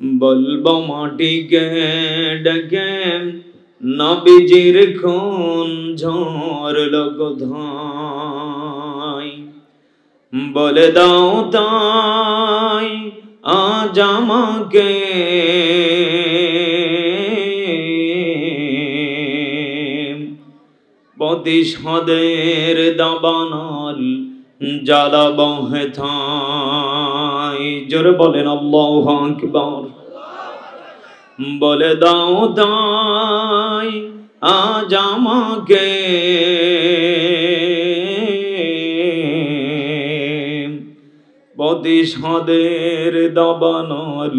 বলবো মাটিকে ডেকে নবীজির খুন ঝরলো কোথায়, বলে দাও তাই আজ আমাকে প্রতিশোধের দাবানল জ্বালাবো হেথায়। জোরে বলেন আল্লাহু আকবার। বলে দাও তাই আজ আমাকে প্রতিশোধের দাবানল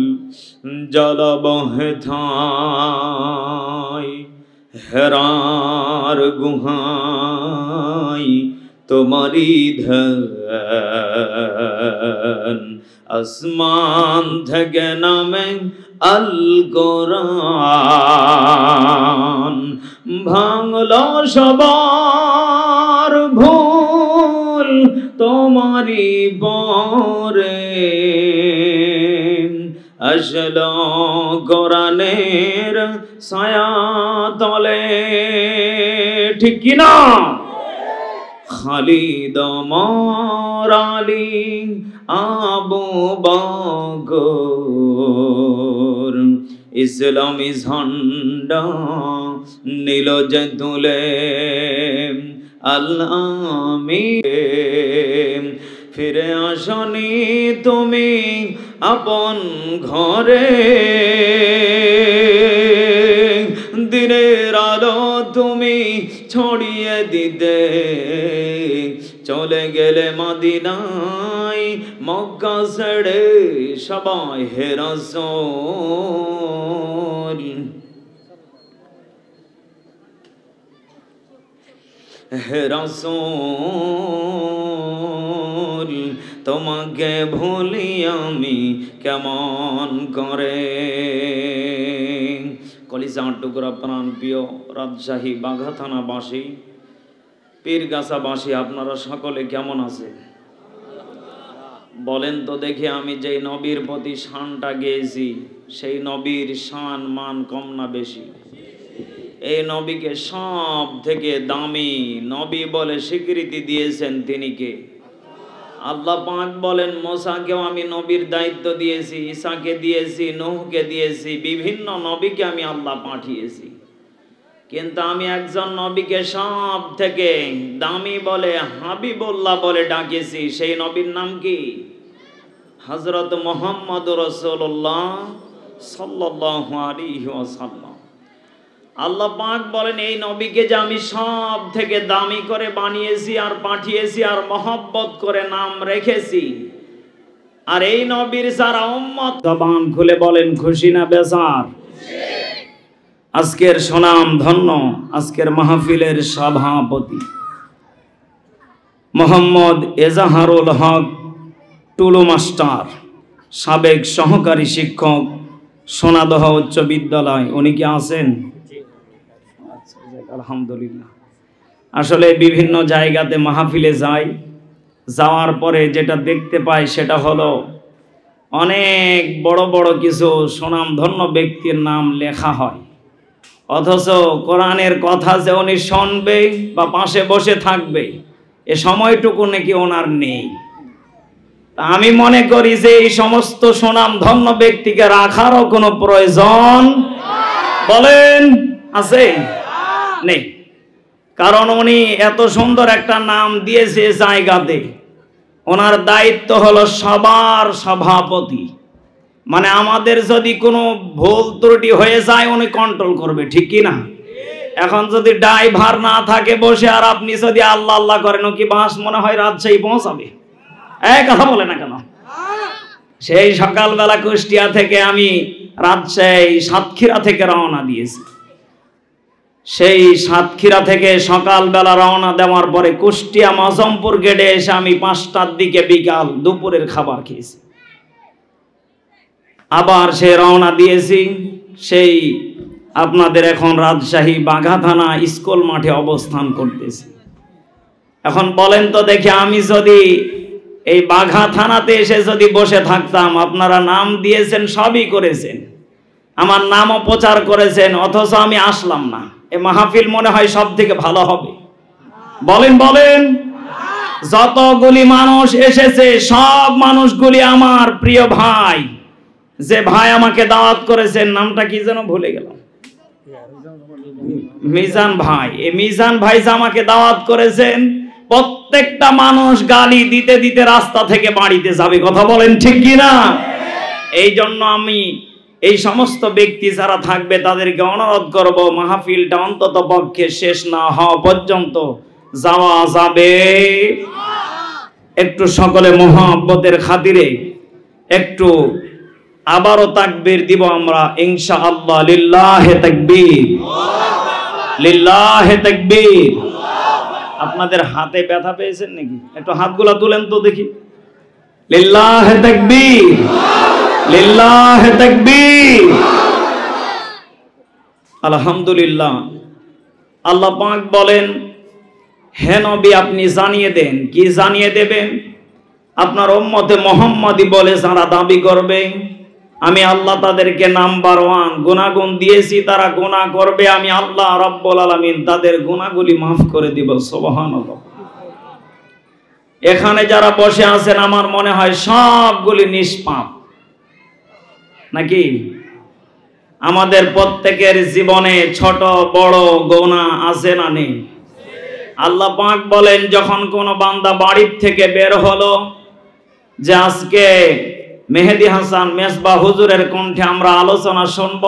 জ্বালাবো হেথায়। হেরার গুহায় তোমারি ধ্যান, আসমান থেকে নামে আল কোরআন, ভাঙলো সবার ভুল তোমারি পরে, আসলো কোরআনের ছায়া তলে। ঠিক কিনা? খালিদ ওমর আলী আবু বকর ইসলামী ঝান্ডা নীল যে তুলে, আল্লাহ ফিরে আসনি তুমি আপন ঘরে, দিনের আলো তুমি ছড়িয়ে দিতে চলে গেলে মদিনায়, মক্কা ছেড়ে সবাই হে রাসূল, হে রাসূল তোমাকে ভুলি আমি কেমন করে। কলিজার টুকরা প্রাণ প্রিয় রাজশাহী বাঘা থানাবাসী, পীরগাছাবাসী, আপনারা সকলে কেমন আছেন? বলেন তো দেখি, আমি যেই নবীর প্রতি শানটা গেয়েছি সেই নবীর শান মান কম না বেশি? এই নবীকে সব থেকে দামি নবী বলে স্বীকৃতি দিয়েছেন তিনি কে? আল্লাহ পাক বলেন, মুসাকেও আমি নবীর দায়িত্ব দিয়েছি, ঈসাকে দিয়েছি, নূহকে দিয়েছি, বিভিন্ন নবীকে আমি আল্লাহ পাঠিয়েছি, কিন্তু আমি একজন নবীকে সব থেকে দামি বলে হাবিবুল্লাহ বলে ডাকেছি। সেই নবীর নাম কি? হযরত মুহাম্মদ রাসূলুল্লাহ সাল্লাল্লাহু আলাইহি ওয়াসাল্লাম। আল্লাহ পাক বলেন, এই নবীকে যে আমি সব থেকে দামি করে বানিয়েছি আর পাঠিয়েছি আর মহব্বত করে নাম রেখেছি, আর এই নবীর যারা উম্মত, জবান খুলে বলেন খুশি না বেজার? আজকের সুনাম ধন্য আজকের মাহফিলের সভাপতি মোহাম্মদ এজাহারুল হক টুলু মাস্টার, সাবেক সহকারী শিক্ষক, সোনাদহ উচ্চ বিদ্যালয়। উনি কি আছেন? আলহামদুলিল্লাহ। আসলে বিভিন্ন জায়গাতে মাহফিলে যাই, যাওয়ার পরে যেটা দেখতে পাই সেটা হলো অনেক বড় বড় কিছু সুনামধন্য ব্যক্তির নাম লেখা হয়, অথচ কোরআনের কথা যে উনি শুনবে বা পাশে বসে থাকবে এ সময়টুকু নাকি ওনার নেই। আমি মনে করি যে এই সমস্ত সুনামধন্য ব্যক্তিকে রাখারও কোনো প্রয়োজন বলেন আছে? নেই। কারণ উনি এত সুন্দর একটা নাম দিয়েছে জায়গাতে, ওনার দায়িত্ব হলো সবার সভাপতি, মানে আমাদের যদি কোনো ভুল ত্রুটি হয়ে যায় উনি কন্ট্রোল করবে, ঠিক কি না? এখন যদি ড্রাইভার না থাকে বসে আর আপনি যদি আল্লাহ আল্লাহ করেন, কি বাস মনে হয় রাজশাহী পৌঁছাবে? কথা বলে না কেন? সেই সকালবেলা কুষ্টিয়া থেকে আমি রাজশাহী সাতক্ষীরা থেকে রওনা দিয়েছি। সেই সাতক্ষীরা থেকে সকালবেলা রওনা দেওয়ার পরে কুষ্টিয়া মাজমপুর গেটে এসে আমি 5টার দিকে বিকাল দুপুরের খাবার খেয়েছি। আবার সে রওনা দিয়েছি সেই আপনাদের এখন রাজশাহী বাঘা থানা স্কুল মাঠে অবস্থান করতেছি। এখন বলেন তো দেখি, আমি যদি এই বাঘা থানাতে এসে যদি বসে থাকতাম, আপনারা নাম দিয়েছেন, সবই করেছেন, আমার নামও প্রচার করেছেন, অথচ আমি আসলাম না। এ মাহফিল মনে হয় সব থেকে ভালো হবে। বলেন বলেন। যতগুলি মানুষ এসেছে সব মানুষগুলি আমার প্রিয় ভাই। যে ভাই আমাকে দাওয়াত করেছেন, নামটা কি যেন ভুলে গেলাম, মিজান ভাই। এই মিজান ভাই যে আমাকে দাওয়াত করেছেন, প্রত্যেকটা মানুষ গালি দিতে দিতে রাস্তা থেকে বাড়িতে যাবে। কথা বলেন ঠিক কি না? এই জন্য আমি এই সমস্ত ব্যক্তি যারা থাকবে তাদেরকে অনুরোধ করব, মাহফিলটা অন্তত পক্ষে শেষ না হওয়া পর্যন্ত যাওয়া যাবে। একটু সকলে মুহাব্বতের খাতিরে একটু আবারও তাকবীর দিব আমরা ইনশাআল্লাহ। লিল্লাহে তাকবীর, লিল্লাহে তাকবীর। আপনাদের হাতে ব্যথা পেয়েছেন নাকি? একটু হাতগুলা তুলেন তো দেখি। লিল্লাহে তাকবীর, লিল্লাহে তাকবীর। আলহামদুলিল্লাহ। আল্লাহ পাক বলেন, হে নবী আপনি জানিয়ে দেন। কি জানিয়ে দেবেন? আপনার উম্মতে মুহাম্মাদি বলে যারা দাবি করবে, আমি আল্লাহ তাদেরকে নাম্বার 1 গুনাহগুণ দিয়েছি, তারা গুনাহ করবে, আমি আল্লাহ রাব্বুল আলামিন তাদের গুনাহগুলি মাফ করে দিব। সুবহানাল্লাহ। এখানে যারা বসে আছেন আমার মনে হয় সবগুলি নিষ্পাপ নাকি? আমাদের প্রত্যেকের জীবনে ছোট বড় গুনাহ আছে না নেই? আল্লাহ পাক বলেন, যখন কোন বান্দা বাড়ির থেকে বের হলো যে আজকে মেহেদি হাসান মেজবা হুজুরের কণ্ঠে আমরা আলোচনা শুনব,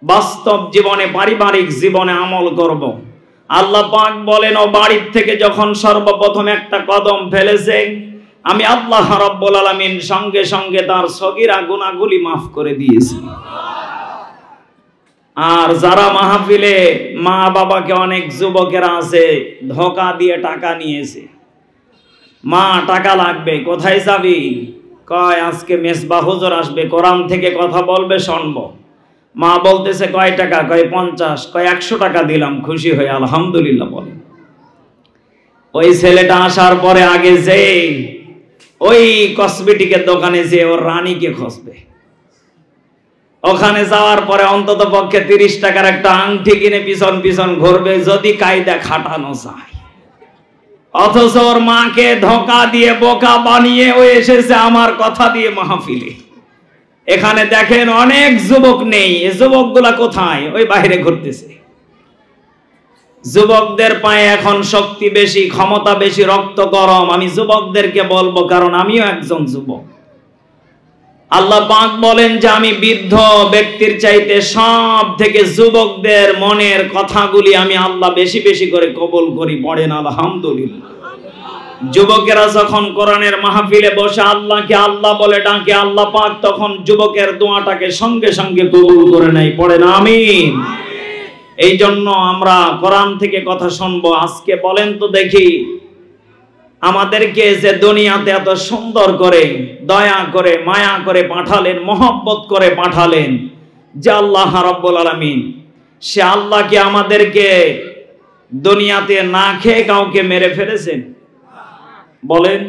বাস্তব জীবনে পারিবারিক জীবনে আমল করব, আল্লাহ পাক বলেন ও বাড়ির থেকে যখন সর্বপ্রথম একটা কদম ফেলেছে, আমি আল্লাহ রাব্বুল আলামিন সঙ্গে সঙ্গে তার সগীরা গুনাহগুলি মাফ করে দিয়েছি। আর যারা মাহফিলে মা বাবাকে, অনেক যুবকেরা আছে ধোঁকা দিয়ে টাকা নিয়েছে, মা টাকা লাগবে, কোথায় যাবি? কয় আজকে মেজবা হুজুর আসবে, কোরআন থেকে কথা বলবে, শুনবো। মা বলতেছে কয় টাকা? কয় 50। কয় 100 টাকা দিলাম, খুশি হয়ে আলহামদুলিল্লাহ বলে। ওই ছেলেটা আসার পরে আগে যে ওই কসমেটিকের দোকানে যে ওর রানীকে খুঁজবে, ওখানে যাওয়ার পরে অন্তত পক্ষে 30 টাকার একটা আংটি কিনে পিছন পিছন ঘুরবে, যদি কায়দা খাটানো যায়। অথচ ওর মাকে ধোঁকা দিয়ে বোকা বানিয়ে ও এসেছে আমার কথা দিয়ে মাহফিলে। এখানে দেখেন অনেক যুবক নেই, এই যুবকগুলা কোথায়? ওই বাইরে ঘুরতেছে। যুবকদের পায়ে এখন শক্তি বেশি, ক্ষমতা বেশি, রক্ত গরম। আমি যুবকদেরকে বলবো, কারণ আমিও একজন যুবক। আল্লাহ পাক বলেন যে আমি বৃদ্ধ ব্যক্তির চাইতে সব থেকে যুবকদের মনের কথাগুলি আমি আল্লাহ বেশি বেশি করে কবুল করি। পড়েন আলহামদুলিল্লাহ। যুবকেরা যখন কোরআনের মাহফিলে বসে আল্লাহকে আল্লাহ বলে ডাকে, আল্লাহ পাক তখন যুবকের দোয়াটাকে সঙ্গে সঙ্গে কবুল করে নেয়। পড়েন আমিন। এই জন্য আমরা কোরআন থেকে কথা শুনবো। আজকে বলেন তো দেখি, আমাদেরকে যে দুনিয়াতে এত সুন্দর করে, দয়া করে, মায়া করে পাঠালেন, মহব্বত করে পাঠালেন যে আল্লাহ রাব্বুল আলামিন, সে আল্লাহ কি আমাদেরকে দুনিয়াতে না খেয়ে কাউকে মেরে ফেলেছেন? বলেন।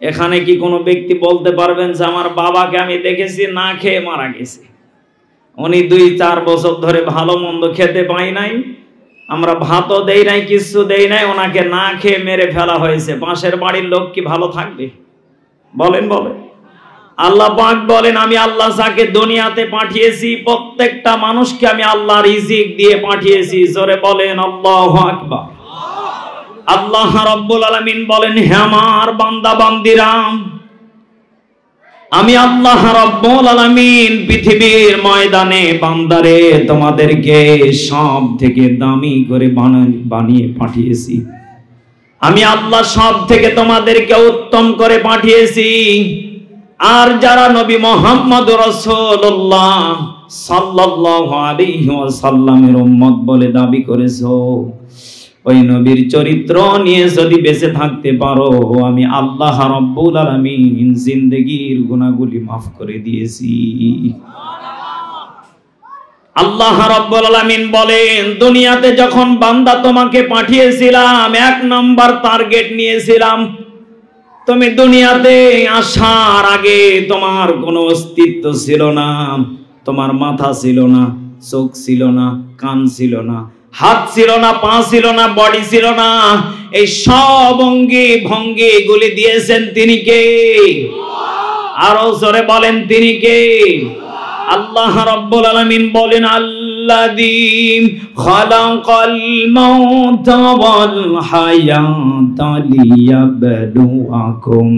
এখানে কি কোনো ব্যক্তি বলতে পারবেন যে আমার বাবাকে আমি দেখেছি না খেয়ে মারা গেছে, উনি 2-4 বছর ধরে ভালো মন্দ খেতে পাই নাই, আমরা ভাতও দেই নাই, কিছু দেই নাই, ওনাকে না খেয়ে মেরে ফেলা হয়েছে? পাশের বাড়ির লোক কি ভালো থাকবে? বলেন বলেন। আল্লাহ পাক বলেন আমি আল্লাহ যাকে দুনিয়াতে পাঠিয়েছি প্রত্যেকটা মানুষকে আমি আল্লাহ রিজিক দিয়ে পাঠিয়েছি। জোরে বলেন আল্লাহু আকবার। আল্লাহ রাব্বুল আলামিন বলেন, হে আমার বান্দা বান্দিরা, আমি আল্লাহ রাব্বুল আলামিন পৃথিবীর ময়দানে বান্দারে তোমাদেরকে সব থেকে দামি করে বানিয়ে পাঠিয়েছি। আমি আল্লাহ সব থেকে তোমাদেরকে উত্তম করে পাঠিয়েছি। আর যারা নবী মুহাম্মদ রাসূলুল্লাহ সাল্লাল্লাহু আলাইহি ওয়াসাল্লামের উম্মত বলে দাবি করেছো, ওই নবীর চরিত্র নিয়ে যদি বেঁচে থাকতে পারো, আমি আল্লাহ রাব্বুল আলামিন জিন্দেগীর গুনাহগুলি মাফ করে দিয়েছি। আল্লাহ রাব্বুল আলামিন বলেন, দুনিয়াতে যখন বান্দা তোমাকে পাঠিয়েছিলাম 1 নাম্বার টার্গেট নিয়েছিলাম, তুমি দুনিয়াতে আসার আগে তোমার কোনো অস্তিত্ব ছিল না, তোমার মাথা ছিল না, চোখ ছিল না, কান ছিল না, হাত ছিল না, পা ছিল না, বডি ছিল না। এই সব অঙ্গি ভঙ্গি এগুলি দিয়েছেন তিনি কে? আরো জোরে বলেন তিনি কে? আল্লাহ রাব্বুল আলামিন বলেন, আল্লাযী খালাকাল মাউতা ওয়াল হায়াতা লিয়াবলুয়াকুম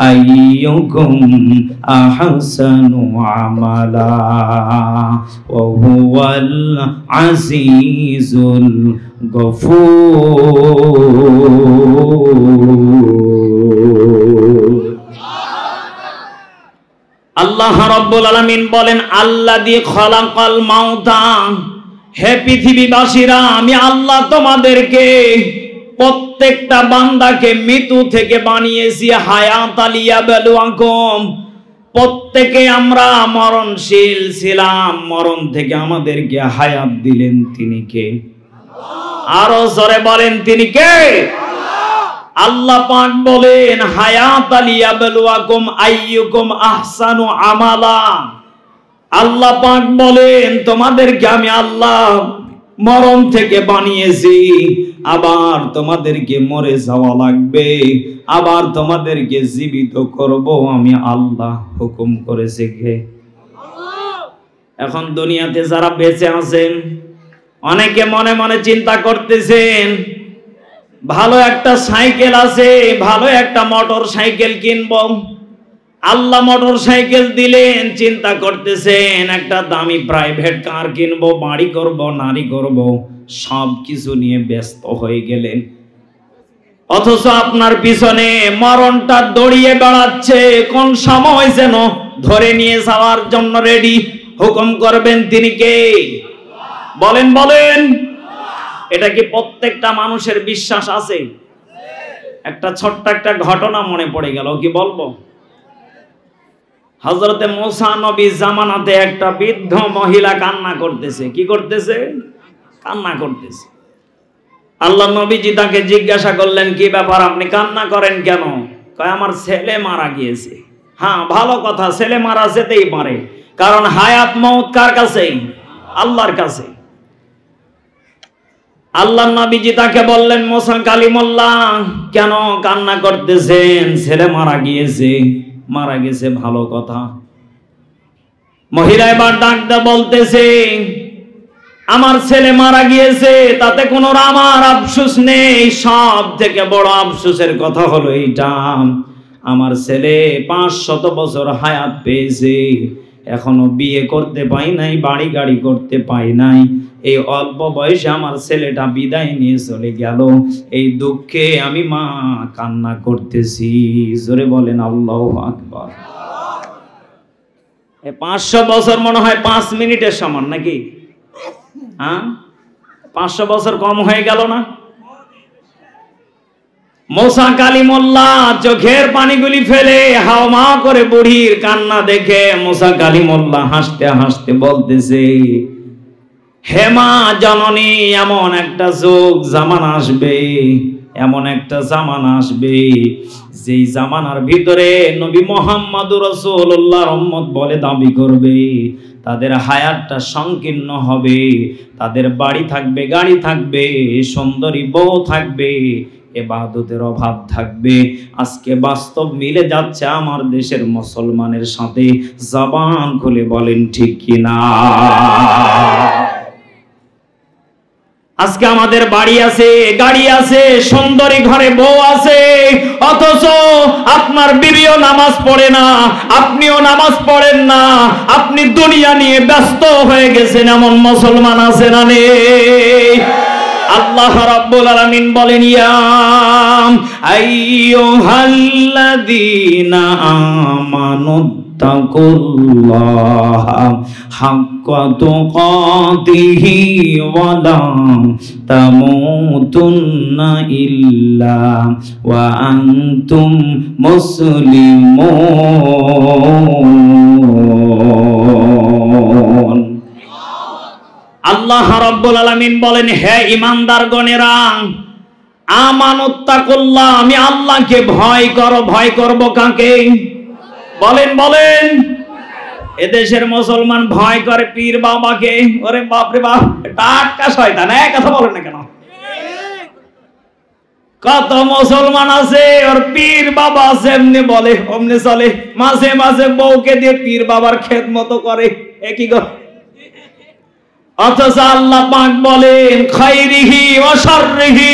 আইয়ুকুম আহসানু আমালা ওয়া হুয়াল আজিজুল গফুর। আল্লাহ রাব্বুল আলামিন বলেন, আল্লাযী খালাকাল মাউতা, হে পৃথিবীবাসীরা, আমি আল্লাহ তোমাদেরকে প্রত্যেকটা বান্দাকে মৃত্যু থেকে বানিয়েছি। হায়াতা লিয়াবলুয়াকুম, প্রত্যেকে আমরা মরণশীল ছিলাম, মরণ থেকে আমাদেরকে হায়াত দিলেন তিনি কে? আরো জোরে বলেন তিনি কে? আল্লাহ পাক বলেন, হায়াতা লিয়াবলুয়াকুম আইয়ুকুম আহসানু আমালা। আল্লাহ পাক বলেন, তোমাদেরকে আমি আল্লাহ মরণ থেকে বানিয়েছি, আবার তোমাদেরকে মরে যাওয়া লাগবে, আবার তোমাদেরকে জীবিত করব আমি আল্লাহ। হুকুম করেছে কে? এখন দুনিয়াতে যারা বেঁচে আছেন, অনেকে মনে মনে চিন্তা করতেছেন, ভালো একটা সাইকেল আছে, ভালো একটা মোটর সাইকেল কিনবো। আল্লাহ মোটর সাইকেল দিলেন, চিন্তা করতেছেন একটা দামি প্রাইভেট কার কিনবো, বাড়ি করব, নারী করব, সব কিছু নিয়ে ব্যস্ত হয়ে গেলেন। অথচ আপনার পিছনে মরণটা দৌড়িয়ে বেড়াচ্ছে, কোন সময় যেন ধরে নিয়ে যাওয়ার জন্য রেডি। হুকুম করবেন তিনি কে? বলেন বলেন। এটা কি প্রত্যেকটা মানুষের বিশ্বাস আছে? একটা ছোট্ট একটা ঘটনা মনে পড়ে গেল, কি বলবো? হযরতে মূসা নবীর জামানাতে একটা বৃদ্ধ মহিলা কান্না করতেছে। কি করতেছে? কান্না করতেছে। আল্লাহ নবীজি তাকে জিজ্ঞাসা করলেন, কি ব্যাপার, আপনি কান্না করেন কেন? কয়, আমার ছেলে মারা গিয়েছে। হ্যাঁ, ভালো কথা, ছেলে মারা যেতেই পারে, কারণ হায়াত মউত কার কাছে? আল্লাহর কাছে। আল্লাহ নবীজি তাকে বললেন, মূসা কালিমুল্লাহ, কেন কান্না করতেছেন? ছেলে মারা গিয়েছে। মারা গেছে, ভালো কথা। মহিলা এবার ডাকতে বলতেছে, আমার ছেলে মারা গিয়েছে, তাতে কোনো আমার আফসোস নেই। সব থেকে বড় আফসোসের কথা হলো এইটা, আমার ছেলে 500 বছর হায়াত পেয়েছে, এখনো বিয়ে করতে পাই নাই, বাড়ি গাড়ি করতে পাই নাই। এই অল্প বয়সে আমার ছেলেটা বিদায় নিয়ে চলে গেল, এই দুঃখে আমি মা কান্না করতেছি। জোরে বলেন আল্লাহু আকবার। 500 বছর মনে হয় 5 মিনিটের সমান নাকি? হ্যাঁ, 500 বছর কম হয়ে গেল না? মূসা কালিমুল্লাহ চোখের পানিগুলি ফেলে হাওমা করে বুড়ির কান্না দেখে মূসা কালিমুল্লাহ হাসতে হাসতে বলতেছে, হে মা জননী, এমন একটা যুগ জামানা আসবে, এমন একটা জামানা আসবে, যেই জামানার ভিতরে নবী মুহাম্মদুর রাসূলুল্লাহর উম্মত বলে দাবি করবে, তাদের হায়াতটা সংকীর্ণ হবে, তাদের বাড়ি থাকবে, গাড়ি থাকবে, সুন্দরী বউ থাকবে, ইবাদতের অভাব থাকবে। আজকে বাস্তব মিলে যাচ্ছে আমার দেশের মুসলমানের সাথে। জবান খুলে বলেন ঠিক কিনা? আজকে আমাদের বাড়ি আছে, গাড়ি আছে, সুন্দরী ঘরে বউ আছে, অথচ আপনার বিবিও নামাজ পড়ে না, আপনিও নামাজ পড়েন না, আপনি দুনিয়া নিয়ে ব্যস্ত হয়ে গেছেন। এমন মুসলমান আছে না নেই? আল্লাহ রাব্বুল আলামিন বলেন, ইয়া আইয়ুহাল্লাযীনা আমানু তাকুল্লাহা হাক্কা তুকাতিহি ওয়া লা তামুতুন্না ইল্লা ওয়া আনতুম মুসলিমুন। আল্লাহ রাব্বুল আলামিন বলেন, হে ঈমানদারগণেরা, আমানুত্তাকুল্লাহ, আমি আল্লাহকে ভয় করো। ভয় করব কাকে? বলেন বলেন। এদেশের মুসলমান ভয় করে পীর বাবাকে। ওরে বাপ রে বাপ, টাটকা শয়তান। এক কথা বলেন না কেন? কত মুসলমান আছে ওর পীর বাবা আছে, এমনি বলে অমনি চলে, মাঝে মাঝে বউকে দিয়ে পীর বাবার খেদমত করে। একই গো। অথচ আল্লাহ পাক বলেন খায়রিহি ওয়া শাররিহি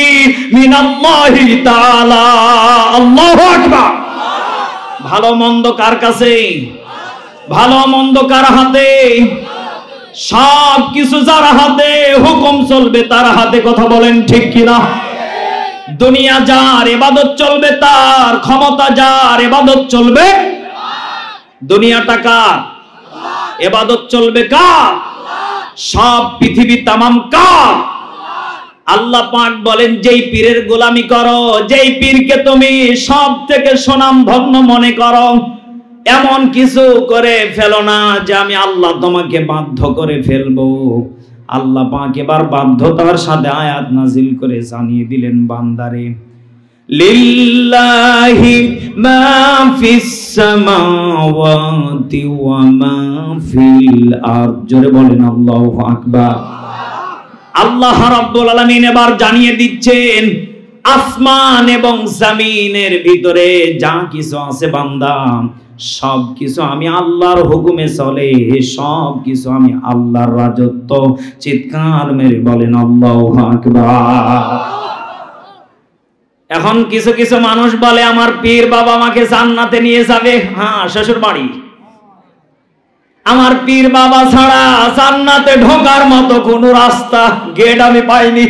মিনাল্লাহি তাআলা। আল্লাহু আকবার। ভালো মন্দ কার কাছে? ভালো মন্দ কার হাতে? সব কিছু যার হাতে, হুকুম চলবে তার হাতে। কথা বলেন ঠিক কিনা? দুনিয়া যার, ইবাদত চলবে তার। ক্ষমতা যার, ইবাদত চলবে। দুনিয়াটা কার? ইবাদত চলবে কার? সব পৃথিবী তামাম কার? আল্লাহ পাক বলেন যেই পীরের গোলামি করো, যেই পীরকে তুমি সব থেকে সুনামধন্য মনে করো, এমন কিছু করে ফেলো না যে আমি আল্লাহ তোমাকে বাধ্য করে ফেলবো। আল্লাহ পাক এবার বাধ্যতার সাথে আয়াত নাজিল করে জানিয়ে দিলেন, বান্দারে লিল্লাহি মা ফিস সামাওয়াতি ওয়া মা ফিল আরদ। জোরে বলেন আল্লাহু আকবার। আল্লাহ রাব্বুল আলামিন এবার জানিয়ে দিচ্ছেন আসমান এবং জমিনের ভিতরে যা কিছু আছে বান্দা, সব কিছু আমি আল্লাহর হুকুমে চলে, সব কিছু আমি আল্লাহর রাজত্ব। চিৎকার মেরে বলেন আল্লাহু আকবার। এখন কিছু কিছু মানুষ বলে আমার পীর বাবা আমাকে জান্নাতে নিয়ে যাবে। হ্যাঁ, শ্বশুর বাড়ি। আমার পীর বাবা ছাড়া জান্নাতে ঢোকার মতো কোন রাস্তা, গেট আমি পাইনি।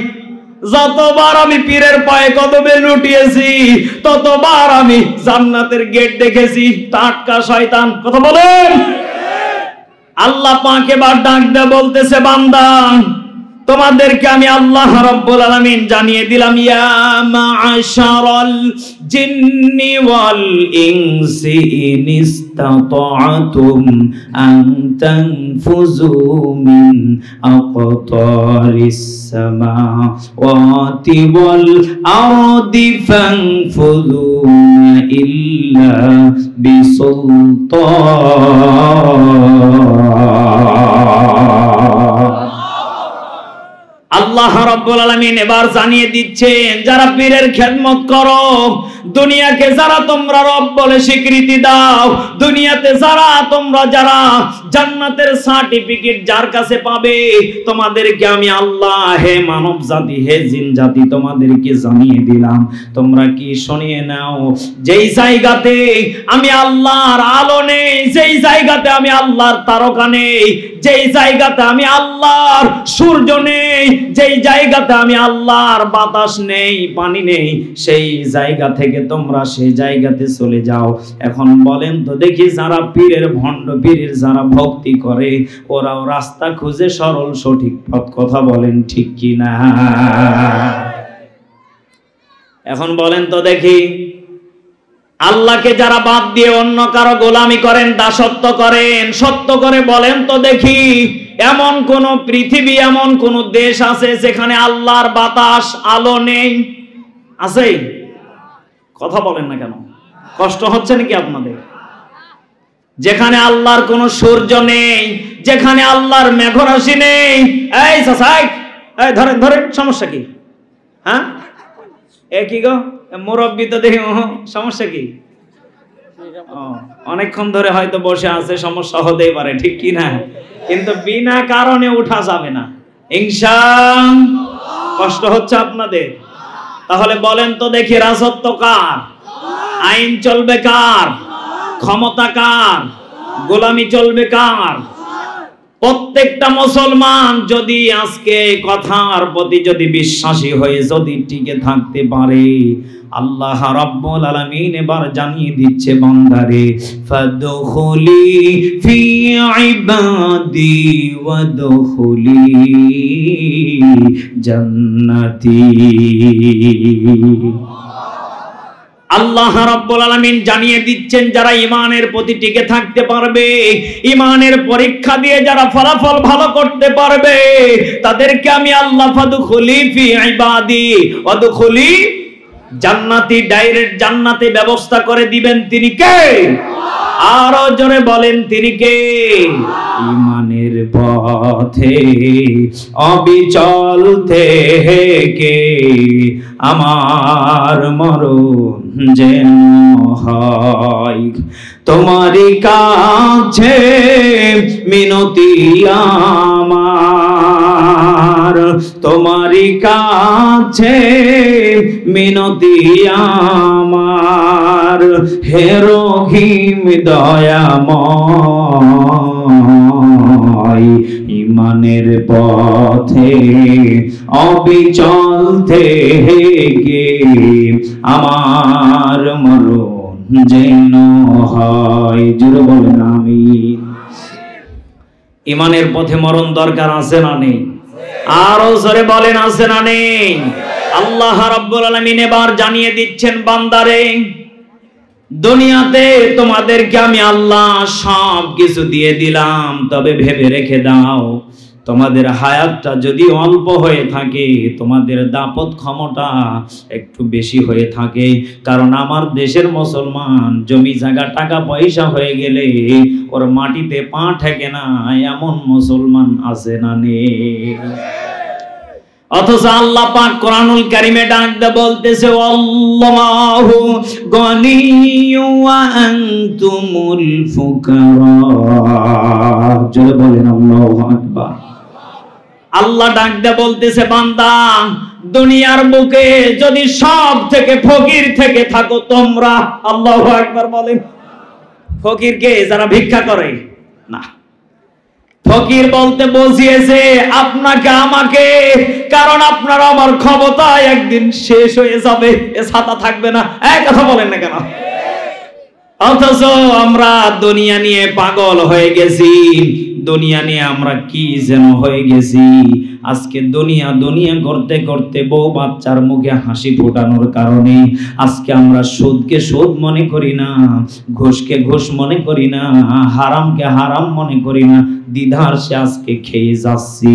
যতবার আমি পীরের পায়ে কদমে লুটিয়েছি, ততবার আমি জান্নাতের গেট দেখেছি। টাটকা শয়তান। কথা বলেন। আল্লাহ পাক এবার ডাক দিয়ে বলতেছে, বান্দা তোমাদেরকে আমি আল্লাহ রাব্বুল আলামিন জানিয়ে দিলাম, ইয়া মা'আশারাল জিন্নি ওয়াল ইনসি ইনিস্তাতা'তুম আন তানফুযু মিন আকতারিস সামাওয়াতি ওয়াল আরদি ফানফুযু ইল্লা বিসুলতান। আল্লাহ রাব্বুল আলামিন এবার জানিয়ে দিচ্ছেন, যারা পীরের খেদমত করো, দুনিয়াকে যারা তোমরা রব বলে স্বীকৃতি দাও, দুনিয়াতে যারা জান্নাতের সার্টিফিকেট যার কাছে পাবে, তোমাদেরকে আমি আল্লাহ, হে মানব জাতি, হে জিন জাতি, তোমাদেরকে জানিয়ে দিলাম, তোমরা কি শুনিয়ে নাও, যেই জায়গাতে আমি আল্লাহর আলো নেই, যেই জায়গাতে আমি আল্লাহর তারকা নেই, যেই জায়গাতে আমি আল্লাহর সূর্য নেই, যেই জায়গাতে আমি আল্লাহর বাতাস নেই, পানি নেই, সেই জায়গা থেকে তোমরা সেই জায়গাতে চলে যাও। এখন বলেন তো দেখি, যারা পীরের ভণ্ড, পীরের যারা ভক্তি করে, ওরাও রাস্তা খুঁজে সরল সঠিক পথ। কথা বলেন ঠিক কি না? এখন বলেন তো দেখি, আল্লাহকে যারা বাদ দিয়ে অন্য কারো গোলামি করেন, দাসত্ব করেন, সত্য করে বলেন তো দেখি, এমন কোন পৃথিবী, এমন কোন দেশ আছে যেখানে আল্লাহর বাতাস আলো নেই? আছে? কথা বলেন না কেন? কষ্ট হচ্ছে নাকি আপনাদের? যেখানে আল্লাহর কোন সূর্য নেই, যেখানে আল্লাহর মেঘরাশি নেই। এই সাসাই, এই ধরেন ধরেন, সমস্যা কি? হ্যাঁ, এ কি গো মুরব্বি তো দেখি, সমস্যা কি? অনেকক্ষণ ধরে হয়তো বসে আছে, সমস্যা হতেই পারে, ঠিক কি না? কিন্তু বিনা কারণে উঠা যাবে না ইনশাআল্লাহ। কষ্ট হচ্ছে আপনাদের? তাহলে বলেন তো দেখি, রাজত্ব কার? আইন চলবে কার? ক্ষমতা কার? গোলামি চলবে কার? প্রত্যেকটা মুসলমান যদি আজকে কথার প্রতি যদি বিশ্বাসী হয়ে যদি টিকে থাকতে পারে, আল্লাহ রাব্বুল আলামিন এবার জানিয়ে দিচ্ছে, বান্দারে ফাদখুলি ফি ইবাদি ওয়াদখুলি জান্নাতি। আল্লাহ রাব্বুল আলামিন জানিয়ে দিচ্ছেন যারা ঈমানের প্রতি টিকে থাকতে পারবে, ঈমানের পরীক্ষা দিয়ে যারা ফলাফল ভালো করতে পারবে, তাদেরকে আমি আল্লাহ ফাদখুলি ফি ইবাদি ওয়াদখুলি জান্নাতি, ডাইরেক্ট জান্নাতে ব্যবস্থা করে দিবেন। তিনি কে? আরো জোরে বলেন, তিনি কে? ঈমানের পথে অবিচল থেকে আমার মরণ যেন হয়, তোমারই কাছে মিনতি আমার, তোমারই কাছে মিনতি আমার, হে রহিম দয়াময়, ঈমানের পথে অবিচল থেকে আমার মরণ যেন হয়। জোরে বলেন আমিন। ঈমানের পথে মরণ দরকার আছে না নেই? আরো জোরে বলেন আছে না নেই? আল্লাহ রাব্বুল আলামিন এবার জানিয়ে দিচ্ছেন, বান্দারে দুনিয়াতে তোমাদেরকে আমি আল্লাহ সব কিছু দিয়ে দিলাম, তবে ভেবে রেখে দাও তোমাদের হায়াতটা যদি অল্প হয়ে থাকে, তোমাদের দাপট ক্ষমতা একটু বেশি হয়ে থাকে, কারণ আমার দেশের মুসলমান জমি জায়গা টাকা পয়সা হয়ে গেলে ওর মাটিতে পা ঠেকে না, এমন মুসলমান আছে না নেই? অথচ আল্লাহ পাক কোরআনুল কারীমে ডাক দিয়ে বলতেছে, আল্লাহু গনিয়্যু ওয়া আনতুমুল ফুকারা। জোরে বলেন আল্লাহু আকবার। আল্লাহ ডাক দিয়ে বলতেছে, বান্দা দুনিয়ার বুকে যদি সব থেকে ফকির থেকে থাকো তোমরা, আল্লাহু আকবার বলেন। ফকির কে? যারা ভিক্ষা করে না, ফকির বলতে বুঝিয়েছে আপনাকে আমাকে, কারণ আপনার আমার ক্ষমতা একদিন শেষ হয়ে যাবে, এ ছাতা থাকবে না। এক কথা বলেন না কেন? অথচ আমরা দুনিয়া নিয়ে পাগল হয়ে গেছি, দুনিয়া নিয়ে আমরা কি যেন হয়ে গেছি। আজকে দুনিয়া দুনিয়া করতে করতে বউ বাচ্চার মুখে হাসি ফোটানোর কারণে আজকে আমরা সুদকে সুদ মনে করি না, ঘুষকে ঘুষ মনে করি না, হারামকে হারাম মনে করি না, দ্বিধার সে আজকে খেয়ে যাচ্ছি।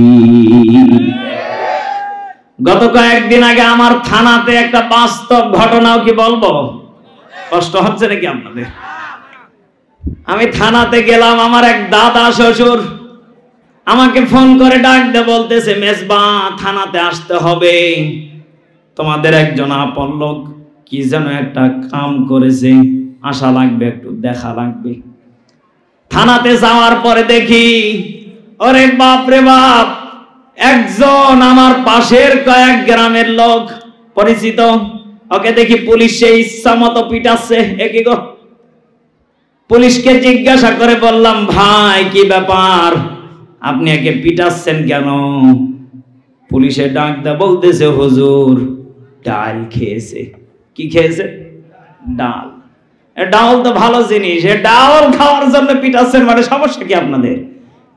গত কয়েকদিন আগে আমার থানাতে একটা বাস্তব ঘটনাও কি বলবো? কষ্ট হচ্ছে নাকি আপনাদের? আমি থানাতে গেলাম, আমার এক দাদা শ্বশুর আমাকে ফোন করে ডাক দিয়ে বলতেছে, মেজবা থানাতে আসতে হবে, তোমাদের একজন আপন লোক কি যেন একটা কাম করেছে, আসা লাগবে, একটু দেখা লাগবে। থানাতে যাওয়ার পরে দেখি, ওরে বাপ রে বাপ, একজন আমার পাশের কয়েক গ্রামের লোক পরিচিত, ওকে দেখি পুলিশ সেই ইচ্ছা মতো পিটাচ্ছে। একই গো, পুলিশকে জিজ্ঞাসা করে বললাম, ভাই কি ব্যাপার, আপনি একে পিটাচ্ছেন কেন? পুলিশে ডাক দা বলতেছে, হুজুর ডাল খেয়েছে। কি খেয়েছে? ডাল। ডাল তো ভালো জিনিস, এ ডাল খাওয়ার জন্য পিটাচ্ছেন মানে সমস্যা কি আপনাদের?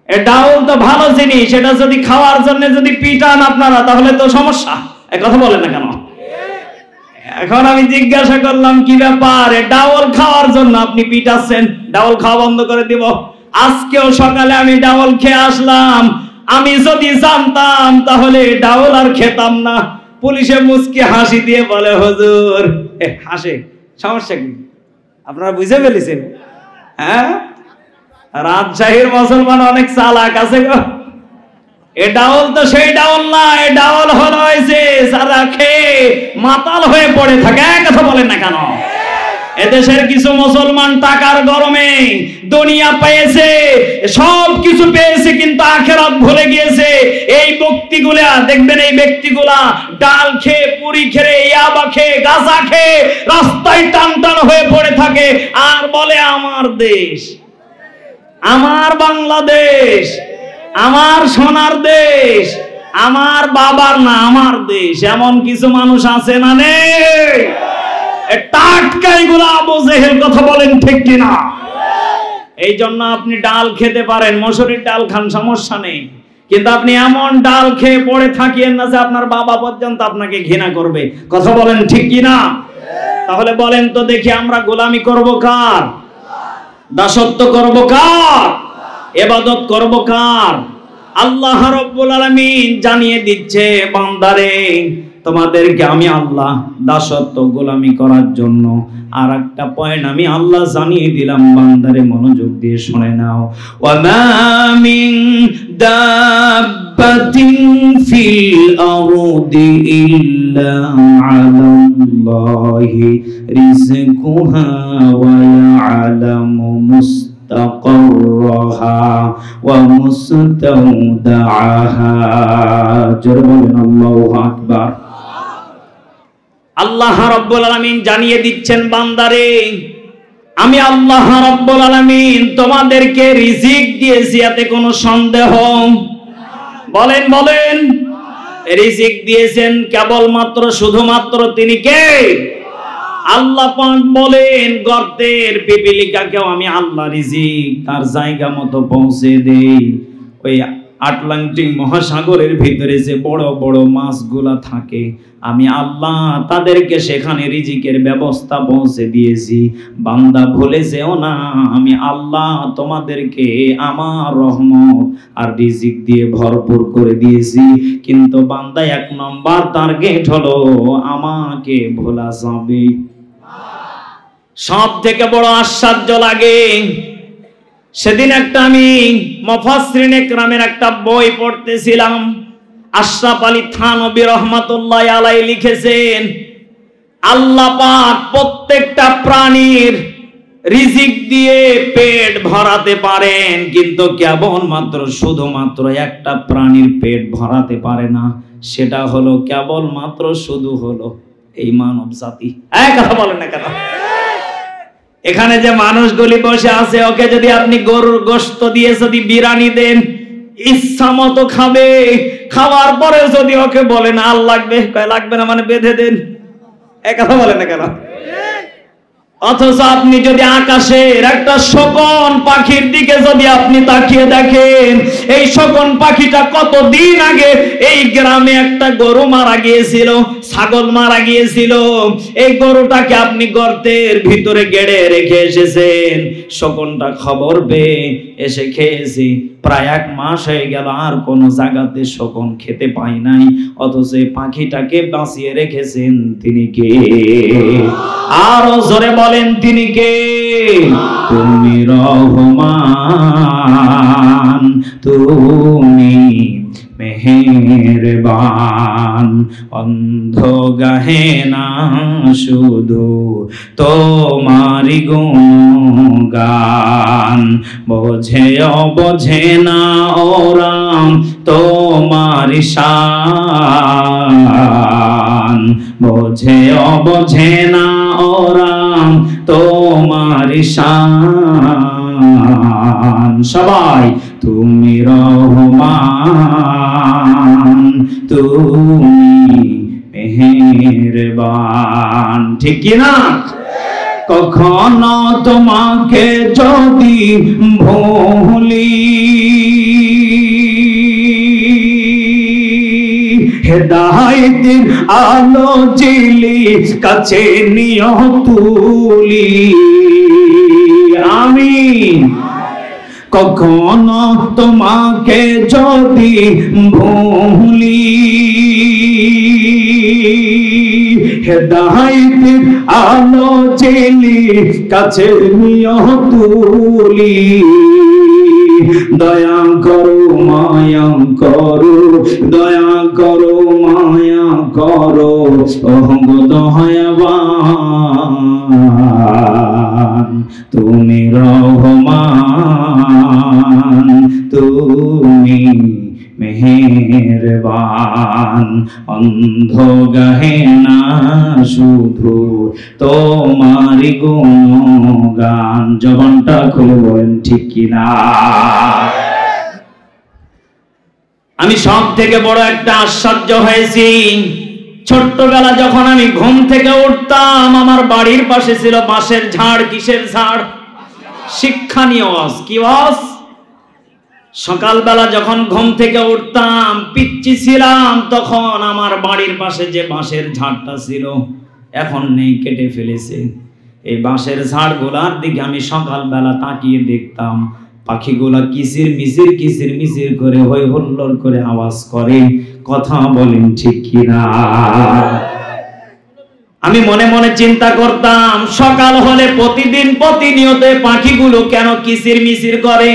এ ডাল তো ভালো জিনিস, এটা যদি খাওয়ার জন্য যদি পিটান আপনারা তাহলে তো সমস্যা। এ কথা বলেন না কেন? এখন আমি জিজ্ঞাসা করলাম, কি ব্যাপার, ডাউল খাওয়ার জন্য আপনি পিটাচ্ছেন? ডাউল খাওয়া বন্ধ করে দিব। আজকেও সকালে আমি ডাউল খেয়ে আসলাম, আমি যদি জানতাম তাহলে ডাউল আর খেতাম না। পুলিশে মুচকি হাসি দিয়ে বলে, হুজুর হাসে, সমস্যা কি? আপনারা বুঝে ফেলেছেন? হ্যাঁ, রাজশাহীর মুসলমান অনেক চালাক আছে গো। এ ডাউল তো সেই ডাউল না, এ ডাউল হলো যে যারা খেয়ে মাতাল হয়ে পড়ে থাকে। কথা বলেন না কেন? এদেশের কিছু মুসলমান টাকার গরমে দুনিয়া পেয়েছে, সব কিছু পেয়েছে, কিন্তু আখিরাত ভুলে গিয়েছে। এই ব্যক্তিগুলা দেখবেন, এই ব্যক্তিগুলা ডাল খেয়ে, পুরি খেয়ে, ইয়াবা খেয়ে, গাঁজা খেয়ে রাস্তায় টান টান হয়ে পড়ে থাকে আর বলে আমার দেশ, আমার বাংলাদেশ, আমার সোনার দেশ, আমার বাবার না আমার দেশ। এমন কিছু মানুষ আছে না নেই? টাটকা এগুলা আবু জেহেল, কথা বলেন ঠিক কিনা? এই জন্য আপনি ডাল খেতে পারেন, মসুরির ডাল খান, সমস্যা নেই, কিন্তু আপনি এমন ডাল খেয়ে পড়ে থাকিয়েন না যে আপনার বাবা পর্যন্ত আপনাকে ঘৃণা করবে। কথা বলেন ঠিক কিনা? তাহলে বলেন তো দেখি, আমরা গোলামি করব কার? দাসত্ব করব কার? ইবাদত করব কার? আল্লাহ রাব্বুল আলামিন জানিয়ে দিচ্ছে, বান্দারে তোমাদেরকে আমি আল্লাহ দাসত্ব গোলামি করার জন্য আর একটা পয়েন্ট আমি আল্লাহ জানিয়ে দিলাম। বান্দারে মনোযোগ দিয়ে শুনে নাও। ওয়া মা মিন দাব্বাতিন ফিল আরদি ইল্লা আলাল্লাহি রিজকুহা ওয়া ইয়ালামু মুস্তাকাররাহা ওয়া মুস্তাওদাআহা। জোরে বলেন আল্লাহু আকবার। আল্লাহ রাব্বুল আলামিন জানিয়ে দিচ্ছেন, বান্দারে আমি আল্লাহ রাব্বুল আলামিন তোমাদেরকে রিজিক দিয়েছি, এতে কোনো সন্দেহ? বলেন বলেন। রিজিক দিয়েছেন কেবলমাত্র শুধুমাত্র তিনি কে? আল্লাহ পাক বলেন, গর্তের পিপিলিকাকেও আমি আল্লাহ রিজিক তার জায়গা মতো পৌঁছে দেই। ওই আটলান্টিক মহাসাগরের ভিতরে যে বড় বড় মাছগুলা থাকে, আমি আল্লাহ তাদেরকে সেখানে রিজিকের ব্যবস্থা পৌঁছে দিয়েছি। বান্দা ভুলে যেও না, আমি আল্লাহ তোমাদেরকে আমার রহমত আর রিজিক দিয়ে ভরপুর করে দিয়েছি। কিন্তু বান্দা এক নম্বর টার্গেট হলো আমাকে ভোলা যাবে। সব থেকে বড় আশ্চর্য লাগে, সেদিন একটা আমি মুফাসসিরিন ইকরামের একটা বই পড়তেছিলাম। আশরাফ আলী থানভী রাহমাতুল্লাহি আলাইহি লিখেছেন, আল্লাহ পাক প্রত্যেকটা প্রাণীর রিজিক দিয়ে পেট ভরাতে পারেন, কিন্তু কেবলমাত্র শুধুমাত্র একটা প্রাণীর পেট ভরাতে পারে না, সেটা হলো কেবলমাত্র শুধু হলো এই মানব জাতি। এক কথা বলেন না কেন? এখানে যে মানুষগুলি বসে আছে, ওকে যদি আপনি গরুর গোশত দিয়ে যদি বিরিয়ানি দেন, ইচ্ছা মতো খাবে। খাওয়ার পরে যদি ওকে বলেন আর লাগবে, কয় লাগবে না মানে বেঁধে দেন। এক কথা বলেন না কেন? অথচ আপনি যদি আকাশের একটা শকুন পাখির দিকে যদি আপনি তাকিয়ে দেখেন, এই শকুন পাখিটা কতদিন আগে এই গ্রামে একটা গরু মারা গিয়েছিল, ছাগল মারা গিয়েছিল, এই গরুটাকে আপনি গর্তের ভিতরে গেড়ে রেখে এসেছেন। শকুনটা খবর পেয়ে এসে খেয়েছি, প্রায় 1 মাস হয়ে গেল, আর কোন জায়গাতে শকুন খেতে পাই নাই। অথচ এই পাখিটাকে বাঁচিয়ে রেখেছেন তিনি কে? আরো জোরে বলেন, তিনি কে? তুমি রহমান, তুমি মেহেরবান, অন্ধ গাহে না শুধু তোমারি গুণগান, বোঝে অবোঝে না ওরা তোমারি শান, বোঝে অবোঝে না ওরা তোমারি শান। সবাই তুমি রহমান, তুমি মেহেরবান। ঠিক কি না? কখনো তোমাকে যদি ভুলি, হেদায়েতের আলো জিলি কাছে নিয়ে তুলি। আমিন। কখনো তোমাকে যদি ভুলি, হেদায়েতের আলো জিলি কাছে নিয়ে তুলি। দয়া করো মায়া করো, দয়া করো মায়া করো, ওগো দয়াবান, তুমি রহমান, তুমি মেহেরবান, অন্ধ গাহে না শুধু তোমারি গুণগান। জবানটা খুলে বলেন ঠিক কিনা? আমি সব থেকে বড় একটা আশ্চর্য হয়েছি, ছোট্টবেলা যখন আমি ঘুম থেকে উঠতাম, আমার বাড়ির পাশে ছিল বাঁশের ঝাড়। কিসের ঝাড়? শিক্ষণীয় ওয়াজ। কি ওয়াজ? সকালবেলা যখন ঘুম থেকে উঠতাম, পিচ্চি ছিলাম, তখন আমার বাড়ির পাশে যে বাঁশের ঝাড়টা ছিল, এখন নেই, কেটে ফেলেছে। এই বাঁশের ঝাড়গুলার দিকে আমি সকালবেলা তাকিয়ে দেখতাম, পাখিগুলা কিচির মিচির করে হই হুল্লোড় করে আওয়াজ করে। কথা বলেন ঠিক কিনা? আমি মনে মনে চিন্তা করতাম, সকাল হলে প্রতিদিন প্রতিনিয়ত পাখিগুলো কেন কিচির মিচির করে,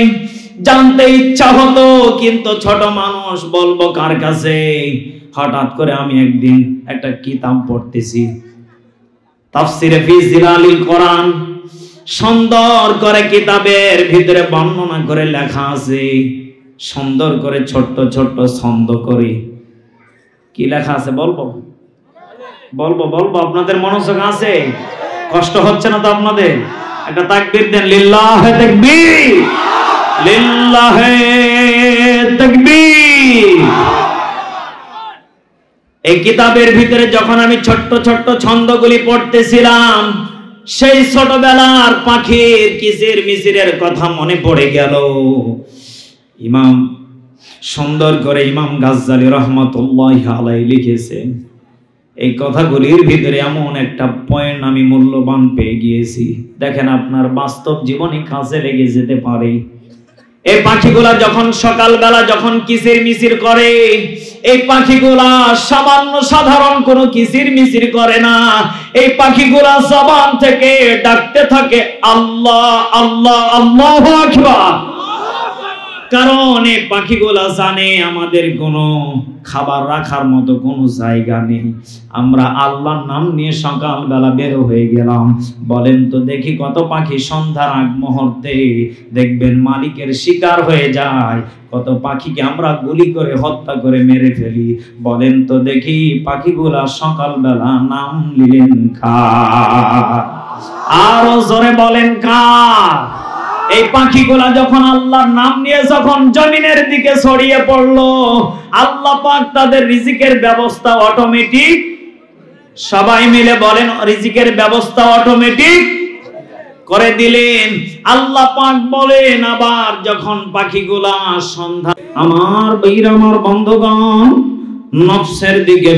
জানতে ইচ্ছা হতো, কিন্তু ছোট মানুষ, বলবো কার কাছে? হঠাৎ করে আমি একদিন একটা কিতাব পড়তেছি, তাফসিরে ফি জিলালিল কোরআন। সুন্দর করে কিতাবের ভিতরে বর্ণনা করে লেখা আছে, সুন্দর করে ছোট্ট ছোট্ট ছন্দ করে। কি লেখা আছে বলবো? বলবো আপনাদের মনোযোগ আছে? কষ্ট হচ্ছে না তো আপনাদের? একটা তাকবীর দেন, লিল্লাহে তাকবীর, লিল্লাহে তাকবীর। এই কিতাবের ভিতরে যখন আমি ছোট্ট ছোট্ট ছন্দগুলি পড়তেছিলাম, সেই ছোটবেলার পাখির কিচির মিচিরের কথা মনে পড়ে গেল। ইমাম সুন্দর করে ইমাম গাজ্জালী রহমাতুল্লাহি আলাইহি লিখেছেন, এই কথাগুলির ভিতরে এমন একটা পয়েন্ট আমি মূল্যবান পেয়ে গিয়েছি, দেখেন আপনার বাস্তব জীবনে কাজে লেগে যেতে পারে। এই পাখিগুলা যখন সকালবেলা যখন কিচির মিচির করে, এই পাখিগুলা সামান্য সাধারণ কোনো কিচির মিচির করে না। এই পাখিগুলা জবান থেকে ডাকতে থাকে আল্লাহ আল্লাহ আল্লাহু আকবার। কারণ এই পাখিগুলা জানে আমাদের কোনো খাবার রাখার মতো কোনো জায়গা নেই। আমরা আল্লাহর নাম নিয়ে সকালবেলা বের হয়ে গেলাম। বলেন তো দেখি, কত পাখি সন্ধ্যার আগ মুহূর্তে দেখবেন মালিকের শিকার হয়ে যায়, কত পাখিকে আমরা গুলি করে হত্যা করে মেরে ফেলি। বলেন তো দেখি, পাখিগুলা সকালবেলা নাম নিলেন কার? আরো জোরে বলেন কার? এই পাখিগুলা যখন আল্লাহর নাম নিয়ে যখন জমিনের দিকে ছড়িয়ে পড়লো, আল্লাহ পাক তাদের রিজিকের ব্যবস্থা অটোমেটিক, সবাই মিলে বলেন, রিজিকের ব্যবস্থা অটোমেটিক করে দিলেন। আল্লাহ পাক বলেন আবার যখন পাখিগুলা সন্ধ্যা, আমার বীর আমার বন্ধুগণ, নফসের দিকে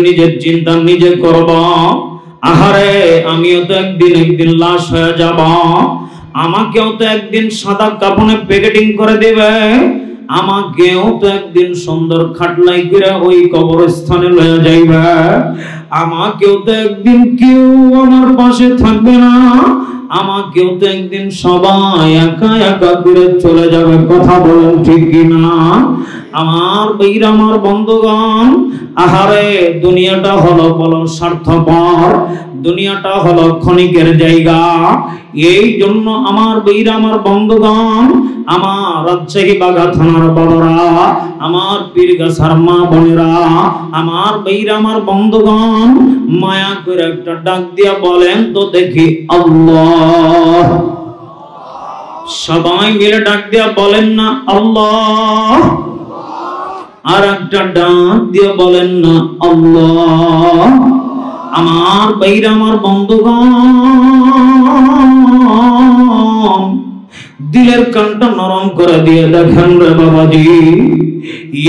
নিজের চিন্তা নিজে করব। আহারে আমিও তো একদিন লাশ হয়ে যাব, আমাকেও তো একদিন সাদা কাপড়ে প্যাকেটিং করে দেবে, আমাকেও তো একদিন সুন্দর খাটলাই করে ওই কবরস্থানে লয়ে যাইবে, আমাকেও তো একদিন কেউ আমার পাশে থাকবে না, আমাকেও তো একদিন সবাই একা একা করে চলে যাবে। কথা বলেন ঠিক কিনা? আমার বীর আমার বন্ধুগণ, আহারে দুনিয়াটা হলো বলো স্বার্থপর, দুনিয়াটা হলো ক্ষণিকের জায়গা। এই জন্য আমার বীর আমার বন্ধুগণ, আমার রাজশাহী বাগা থানার বাবারা, আমার পীরগাছার মা বোনেরা, আমার বীর আমার বন্ধুগণ, মায়া করে একটা ডাক দিয়া বলেন তো দেখি আল্লাহ। সবাই মিলে ডাক দিয়া বলেন না আল্লাহ? আর একটা ডাক দিয়ে বলেন না আল্লাহ? আমার বীর আমার বন্ধুগণ, দিলের কানটা নরম করে দিয়ে দেখেন রে বাবাজি,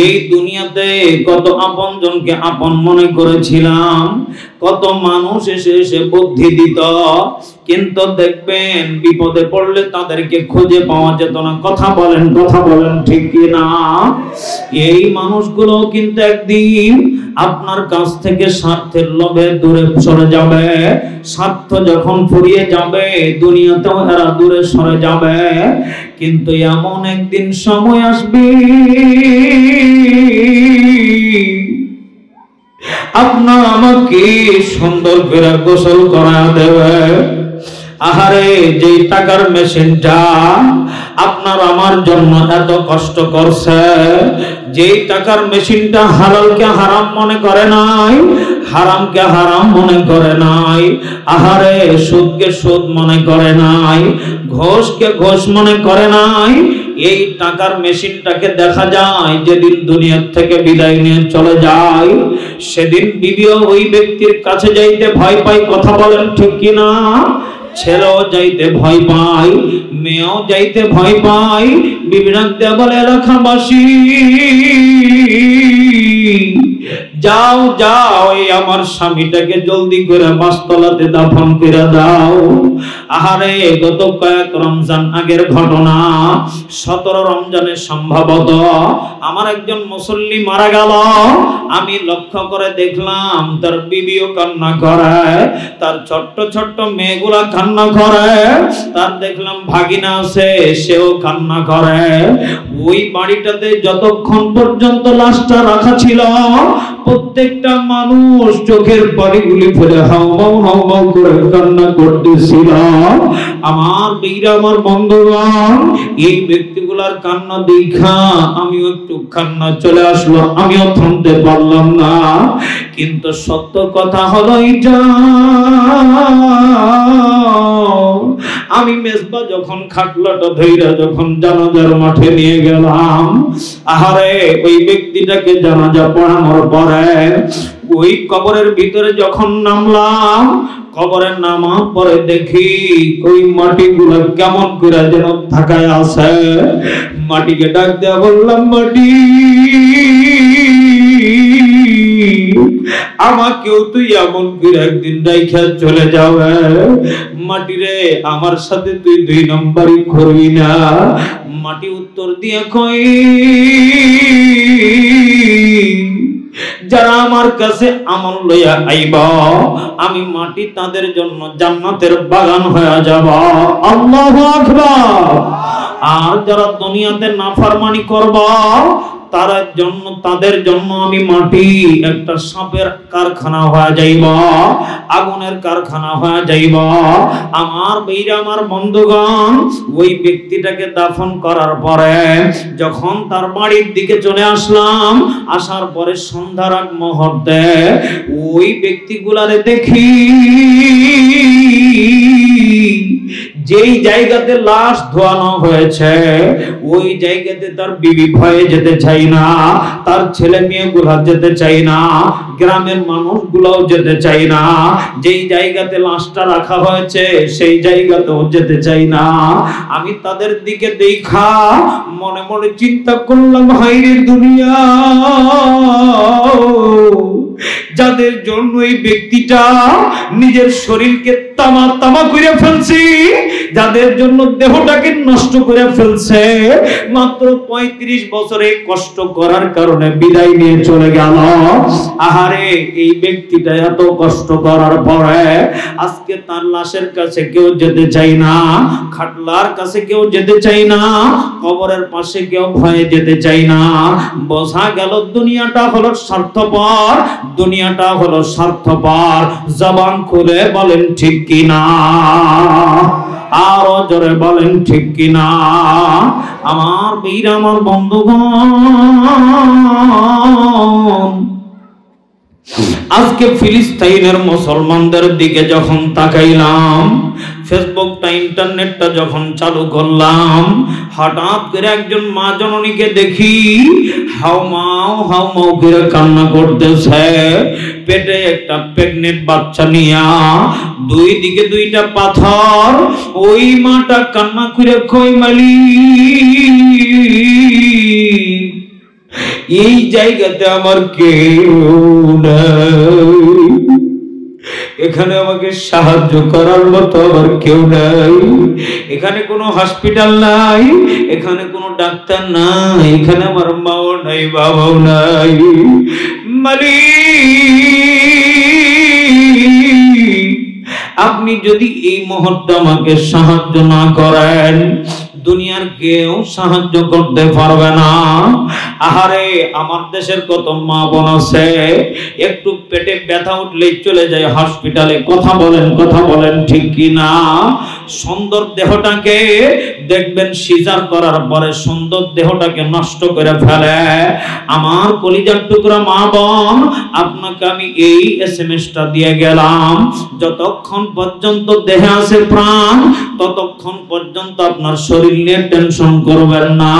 এই দুনিয়াতে কত আপনজনকে আপন মনে করেছিলাম, কত মানুষ এসে এসে বুদ্ধি দিত, কিন্তু দেখবেন বিপদে পড়লে তাদেরকে খুঁজে পাওয়া যেত না। কথা বলেন ঠিক কি না? এই মানুষগুলো কিন্তু একদিন আপনার কাছ থেকে স্বার্থের লোভে দূরে সরে যাবে। স্বার্থ যখন ফুরিয়ে যাবে, দুনিয়াতেও এরা দূরে সরে যাবে। কিন্তু এমন একদিন সময় আসবে, আপনার আমাকে সুন্দর করে গোসল করা দেবে। আহারে যেই টাকার মেশিনটা আপনার আমার জন্য এত কষ্ট করছে, যেই টাকার মেশিনটা হালালকে হারাম মনে করে নাই, হারামকে হারাম মনে করে নাই, আহারে সুদকে সুদ মনে করে নাই, ঘোষকে ঘোষ মনে করে নাই, এই টাকার মেশিনটাকে দেখা যায় যেদিন দুনিয়ার থেকে বিদায় নিয়ে চলে যায়, সেদিন বিবিও ওই ব্যক্তির কাছে যাইতে ভয় পায়। কথা বলেন ঠিক কিনা? ছেলেও যাইতে ভয় পায়, মেয়েও যাইতে ভয় পায়। বিবি ডাক দেয়া বলে, এলাকাবাসী যাও যাও এই আমার স্বামীটাকে জলদি করে বাসতলাতে দাফন করে দাও। আহারে গত কয়েক রমজান আগের ঘটনা, 17 রমজানের সম্ভবত আমার একজন মুসল্লি মারা গেল। আমি লক্ষ্য করে দেখলাম তার বিবিও কান্না করে, তার ছোট্ট ছোট্ট মেয়েগুলা কান্না করে, তার দেখলাম ভাগিনা আছে সেও কান্না করে। ওই বাড়িটাতে যতক্ষণ পর্যন্ত লাশটা রাখা ছিল প্রত্যেকটা মানুষ চোখের পানিগুলি ফেলে হাউমাউ হাউমাউ করে কান্না করতেছিল। আমার বীর আমার বন্ধুগণ, এই ব্যক্তিগুলার কান্না দেখা আমিও একটু কান্না চলে আসলো, আমিও থামতে পারলাম না। কিন্তু সত্য কথা হলো এইটা, আমি মেজবা যখন খাটলাটা ধইরা যখন জানাজার মাঠে নিয়ে গেলাম, আহারে ওই ব্যক্তিটাকে জানাজা পড়ানোর পরে ওই কবরের ভিতরে যখন নামলাম, কবরে নামার পরে দেখি ওই মাটিগুলো কেমন করে যেন থাকায় আছে। মাটিকে ডাক দেয়া বললাম, মাটি আমাকেও তুই এমন করে একদিন রাইখা চলে যাবে। মাটি রে, আমার সাথে তুই 2 নম্বরই করবি না। মাটি উত্তর দিয়ে কই, যারা আমার কাছে আমল লইয়া আইবা আমি মাটি তাদের জন্য জান্নাতের বাগান হয়ে যাব। আল্লাহু আকবার। আর যারা দুনিয়াতে নাফরমানি করবা তাদের জন্য আমি মাটি একটা সাপের কারখানা হয়ে যাইব, আগুনের কারখানা হয়ে যাইব। আমার বীরা আমার বন্ধুগণ, ওই ব্যক্তিটাকে দাফন করার পরে যখন তার বাড়ির দিকে চলে আসলাম, আসার পরে সন্ধ্যার আগ মুহূর্তে ওই ব্যক্তিগুলারে দেখি যেই জায়গাতে লাশ ধোয়ানো হয়েছে ওই জায়গাতে তার বিবি ভয়ে যেতে চাই না, তার ছেলে মেয়েগুলা যেতে চাই না, গ্রামের মানুষগুলোও যেতে চাই না। যেই জায়গাতে লাশটা রাখা হয়েছে সেই জায়গাতেও যেতে চাই না। আমি তাদের দিকে দেখা মনে মনে চিন্তা করলাম, হায়রে দুনিয়া, যাদের জন্য এই ব্যক্তিটা নিজের শরীরকে তামা তামা করে ফেলছে, যাদের জন্য দেহটাকে নষ্ট করে ফেলছে, মাত্র 35 বছরে কষ্ট করার কারণে বিদায় নিয়ে চলে গেল। আহারে এই ব্যক্তিটা এত কষ্ট করার পরে আজকে তার লাশের কাছে কেউ যেতে চাই না, খাটলার কাছে কেউ যেতে চাই না, কবরের পাশে কেউ ভয়ে যেতে চাই না। বোঝা গেল দুনিয়াটা হলো স্বার্থপর, দুনিয়াটা হলো স্বার্থপর। জবান খুলে বলেন ঠিক কিনা, আরো জোরে বলেন ঠিক কিনা। আমার বীর আমার বন্ধুগণ, আজকে ফিলিস্তিনের মুসলমানদের দিকে যখন তাকাইলাম, ফেসবুকটা ইন্টারনেটটা যখন চালু করলাম, হঠাৎ করে একজন মা জননীকে দেখি হাউমাউ হাউমাউ করে কান্না করতেছে। পেটে একটা প্রেগনেন্ট বাচ্চা নিয়া, 2 দিকে 2টা পাথর। ওই মাটা কান্না করে কই, মালিক এই জায়গাতে আমার কেউ নাই, এখানে আমাকে সাহায্য করার মতো আমার কেউ নাই, এখানে কোনো হসপিটাল নাই, এখানে কোনো ডাক্তার নাই, এখানে আমার মাও নাই, বাবাও নাই। মালিক আপনি যদি এই মুহূর্তে আমাকে সাহায্য না করেন, দুনিয়ার কেউ সাহায্য করতে পারবে না। আহারে আমার দেশের কত মা বোন আছে, একটু পেটে ব্যথা উঠলেই চলে যায় হসপিটালে। কথা বলেন ঠিক কি না? সুন্দর দেহটাকে দেখবেন সিজার করার পরে সুন্দর দেহটাকে নষ্ট করে ফেলে। আমার কলিজার টুকরা মা বোন, আপনাকে আমি এই এসএমএসটা দিয়ে গেলাম, যতক্ষণ পর্যন্ত দেহে আছে প্রাণ ততক্ষণ পর্যন্ত আপনার শরীর নিয়ে টেনশন করবেন না।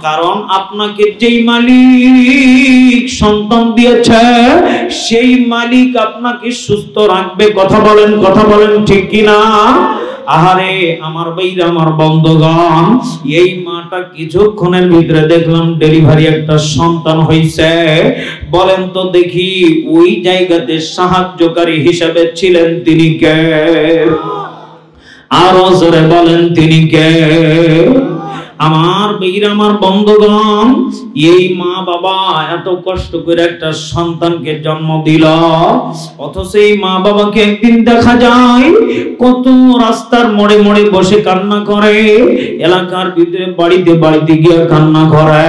কারণ আপনাকে যেই মালিক সন্তান দিয়েছে সেই মালিক আপনাকে সুস্থ রাখবে। কথা বলেন ঠিক কিনা? আহারে আমার ভাইরা, আমার বন্ধুগণ, এই মাটা কিছুক্ষণের ভিতরে দেখলাম ডেলিভারি একটা সন্তান হইছে। বলেন তো দেখি ওই জায়গাতে সাহায্যকারী হিসেবে ছিলেন তিনি কে? আরো জোরে বলেন তিনি কে? আমার ভাইরা, আমার বন্ধুগণ, এই মা বাবা এত কষ্ট করে একটা সন্তানকে জন্ম দিল, অথচ এই মা বাবাকে একদিন দেখা যায় কত রাস্তার মোড়ে মোড়ে বসে কান্না করে, এলাকার ভিতরে বাড়িতে বাড়িতে গিয়ে কান্না করে।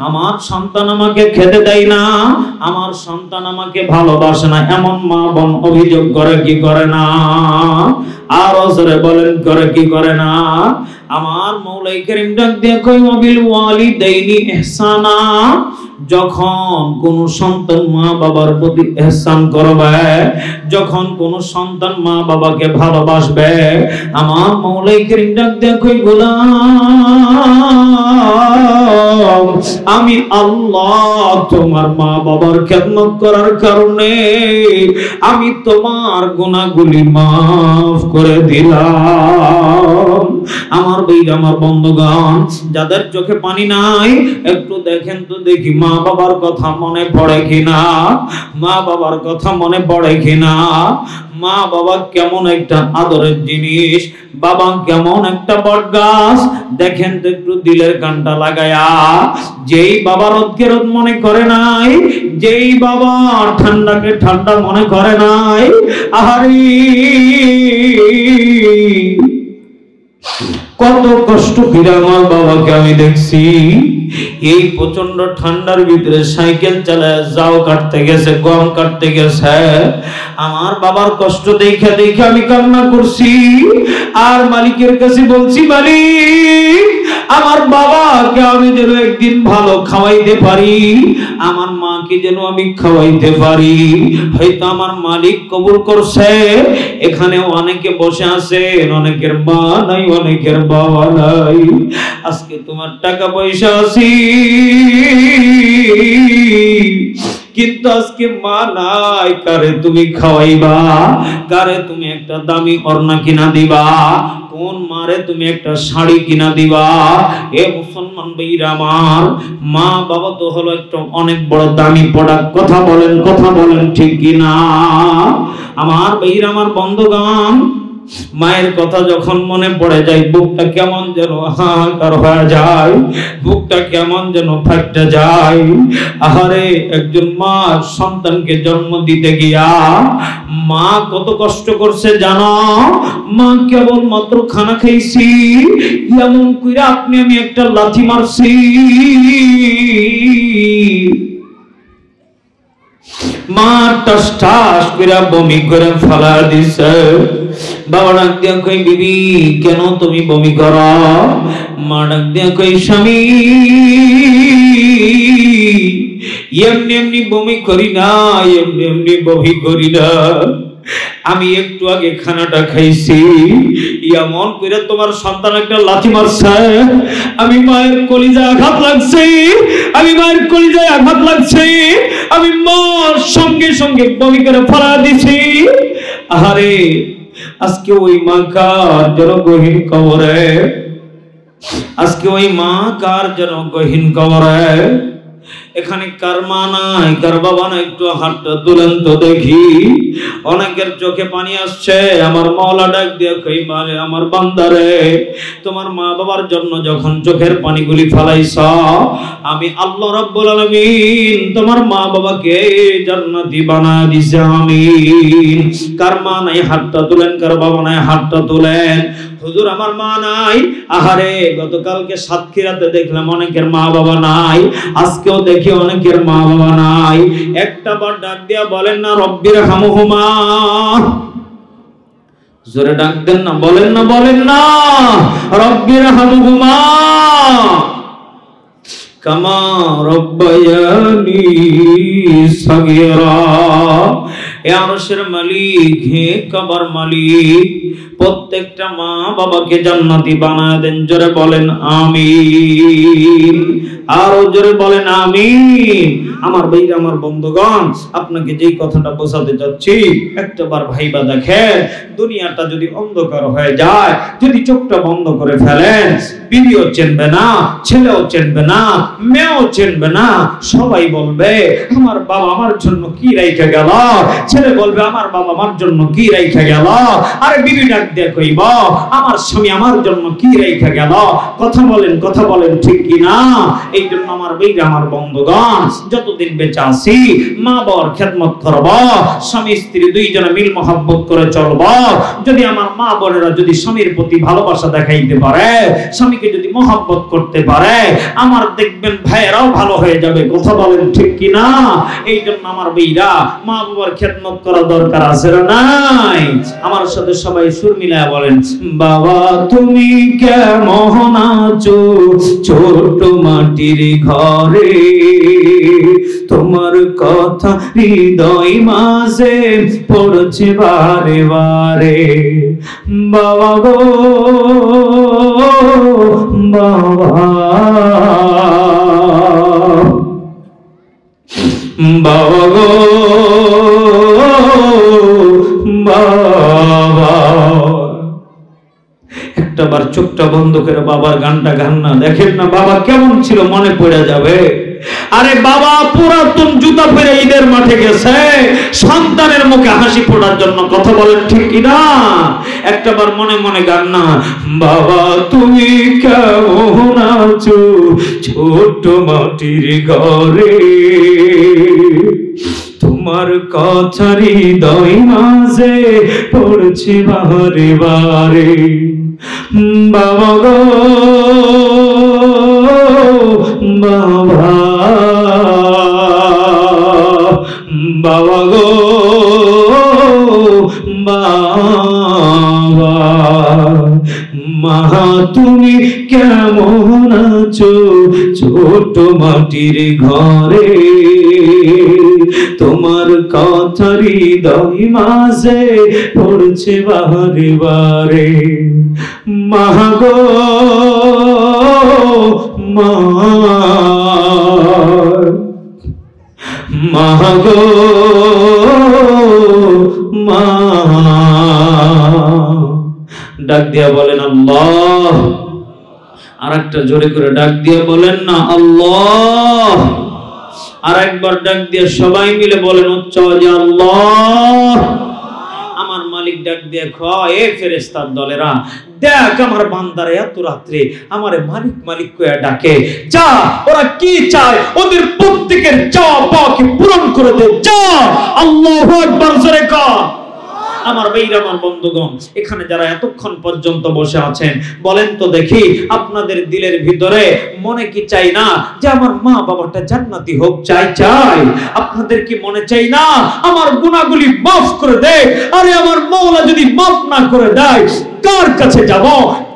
আমার সন্তান আমাকে খেতে দেয় না, আমার সন্তান আমাকে ভালোবাসে না, এমন মা বোন অভিযোগ করে কি করে না? আর জোরে বলেন করে কি করে না? আমার মৌলাই কারীম ডাক দিয়ে কই ওয়াবিল ওয়ালিদাইনি ইহসানা, যখন কোন সন্তান মা বাবার প্রতি ইহসান করবে, যখন কোন সন্তান মা বাবাকে ভালোবাসবে, আমার মৌলাই কারীম ডাক দিয়ে কই গোলাম, আমি আল্লাহ তোমার মা বাবার খেদমত করার কারণে আমি তোমার গুনাহগুলি মাফ করে দিলাম। আমার ভাইরা, আমার বন্ধুগণ, যাদের চোখে পানি নাই একটু দেখেন তো দেখি মা বাবার কথা মনে পড়ে কিনা? মা বাবার কথা মনে পড়ে কিনা? মা বাবা কেমন একটা আদরের জিনিস, বাবা কেমন একটা বটগাছ, দেখেন তো একটু দিলের কানটা লাগায়া। যেই বাবা রোদকে রোদ মনে করে নাই, যেই বাবা ঠান্ডাকে ঠান্ডা মনে করে নাই, আহারে কত কষ্ট করে আমার বাবাকে আমি দেখছি। এই প্রচন্ড ঠান্ডার ভিতরে সাইকেল চালায় যাও কাটতে গেছে, গম কাটতে গেছে। আমার বাবার কষ্ট দেখে দেখে আমি কান্না করছি, আর মালিকের কাছে বলছি, মালিক আমার বাবাকে আমি যেন একদিন ভালো খাওয়াইতে পারি, আমার মাকে যেন আমি খাওয়াইতে পারি। হয়তো আমার মালিক কবুল করছে। এখানে অনেকে বসে আছেন, অনেকের মা নাই, অনেকের বাবা নাই। আজকে তোমার টাকা পয়সা আছে, কিন্তু আজকে মা নাই, কারে তুমি খাওয়াইবা? কারে তুমি একটা দামি ওড়না কিনা দিবা? কোন মারে তুমি একটা শাড়ি কিনা দিবা? এ মুসলমান ভাইরা আমার, মা বাবা তো হলো একটা অনেক বড় দামি প্রোডাক্ট। কথা বলেন ঠিক কিনা? আমার ভাইরা, আমার বন্ধুগণ, মায়ের কথা যখন মনে পড়ে যায় বুকটা কেমন যেন হাহাকার হয়ে যায়, বুকটা কেমন যেন ফাটে যায়। আহারে একজন মা সন্তানকে জন্ম দিতে গিয়া মা কত কষ্ট করছে জানো? মা কেবল মাত্র খানা খাইছি, এমন করে আপনি আমি একটা লাথি মারছি, মা টাস টাস করে বমি করে ফেলা দিছে। বাবা ডাক দিয়া কই, বিবি কেন তুমি বমি করো? মা ডাক দিয়া কই, স্বামী এমনি এমনি বমি করি না, এমনি এমনি বমি করি না, আমি একটু আগে খানাটা খাইছি, এমন করে তোমার সন্তান একটা লাথি মারছে, আমি মায়ের কলিজায় আঘাত লাগছে, আমি মায়ের কলিজায় আঘাত লাগছে, আমি মার সঙ্গে সঙ্গে বমি করে ফেলা দিছি। আহারে আজকে ওই মা কার যেন গহীন কবরে, আজকে ওই মা কার যেন গহীন কবরে। এখানে কার মা নাই, কার বাবা নাই, একটু হাতটা তুলেন তো দেখি। অনেকের চোখে পানি আসছে। আমার মাওলা ডাক দিয়ে কই, মারে আমার বান্দারে, তোমার মা বাবার জন্য যখন চোখের পানিগুলি ফলাইছ, আমি আল্লাহ রাব্বুল আলামিন তোমার মা বাবাকে জান্নাতি বানায় দিছি। আমিন। কার মা নাই হাতটা তুলেন, কার বাবা নাই হাতটা তুলেন। হুজুর আমার মা নাই। আহারে গতকালকে সাতক্ষীরাতে দেখলাম অনেকের মা বাবা নাই, আজকেও দেখি অনেকের মা বাবা নাই। একটা বার ডাক দিয়া বলেন না রব্বির হামহুমা, জোরে ডাক দেন না, বলেন না রব্বির হামহুমা কামা রব্বায়ানি সাগীরা। হে আরশের মালিক, হে কাবার মালিক, প্রত্যেকটা মা বাবাকে জান্নাতি বানায় দেন। জোরে বলেন আমিন। আরো জোরে বলেন আমিন। আমার ভাইরা আমার বন্ধুগণ, আপনাকে যেই কথাটা বোঝাতে চাচ্ছি একটাবার ভাইবা দেখেন, দুনিয়াটা যদি অন্ধকার হয়ে যায়, যদি চোখটা বন্ধ করে ফেলেন, বিবিও চিনবে না, ছেলেও চিনবে না, মেয়েও চিনবে না, সবাই বলবে আমার বাবা আমার জন্য কি রাইখা গেল, ছেলে বলবে আমার বাবা আমার জন্য কি রাইখা গেল, আরে বিবি ডাক দিয়ে কইব আমার স্বামী আমার জন্য কি রাইখা গেল। কথা বলেন ঠিক কি না? এই জন্য আমার ভাইরা আমার বন্ধুগণ, যতদিন বেঁচে আছি মা বাবার খেদমত করব, স্বামী স্ত্রী দুইজনে মিল মহব্বত করে চলব। যদি আমার মা বোনেরা যদি স্বামীর প্রতি ভালোবাসা দেখাইতে পারে, স্বামীকে যদি মহব্বত করতে পারে, আমার দেখবেন ভাইয়েরাও ভালো হয়ে যাবে। কথা বলেন ঠিক কি না? এই জন্য আমার ভাইরা মা বাবার খেদমত করা দরকার আছে না নাই? আমার সাথে সবাই সুর মিলায়া বলেন, বাবা তুমি কেমন আছো ছোট মাটির ঘরে, তোমার কথা হৃদয় মাঝে পড়ছে বারে বারে। বাবা গো বাবা, বাবা গো বাবা। একটাবার চোখটা বন্ধ করে বাবার গানটা গান না, দেখেন না বাবা কেমন ছিল, মনে পড়ে যাবে। আরে বাবা পুরাতন জুতা পরে ঈদের মাঠে গেছে সন্তানের মুখে হাসি ফোটার জন্য। কথা বলেন ঠিক কিনা? একটাবার মনে মনে গান না, বাবা তুমি কেমন আছো ছোট মাটির ঘরে, তোমার কথা হৃদয় মাঝে পড়ছে বারে বারে। বাবা গো বাবা, বাবা গো বাবা, মা তুমি কেমন আছো ছোট মাটির ঘরে, তোমার কথা হৃদয় মাঝে পড়ছে বারে বারে। মা গো মা, মা গো মা। ডাক দিয়া বলেন আল্লাহ। আর একটা জোরে করে ডাক দিয়া বলেন না আল্লাহ। আর একবার ডাক দিয়ে সবাই মিলে বলেন উচ্চ আওয়াজে আল্লাহ। আমার মালিক ডাক দিয়ে কয়, এ ফেরেশতার দলেরা, দেখ আমার বান্দারা এত রাত্রে আমারে মালিক মালিক কইয়া ডাকে, যা ওরা কি চায় ওদের প্রত্যেকের চাওয়া পাওয়াকে পূরণ করে দে, যা। আল্লাহু আকবার জোরে কর। আমার ভাইরা আমার বন্ধুগণ, এখানে যারা এতক্ষণ পর্যন্ত বসে আছেন, বলেন তো দেখি আপনাদের দিলের ভিতরে মনে কি চাই না যে আমার মা বাবাটা জান্নাতি হোক? চাই। আপনাদের কি মনে চাই না আমার গুনাহগুলি মাফ করে দে? আরে আমার মাওলা যদি মাফ না করে দেয় কার কাছে যাব?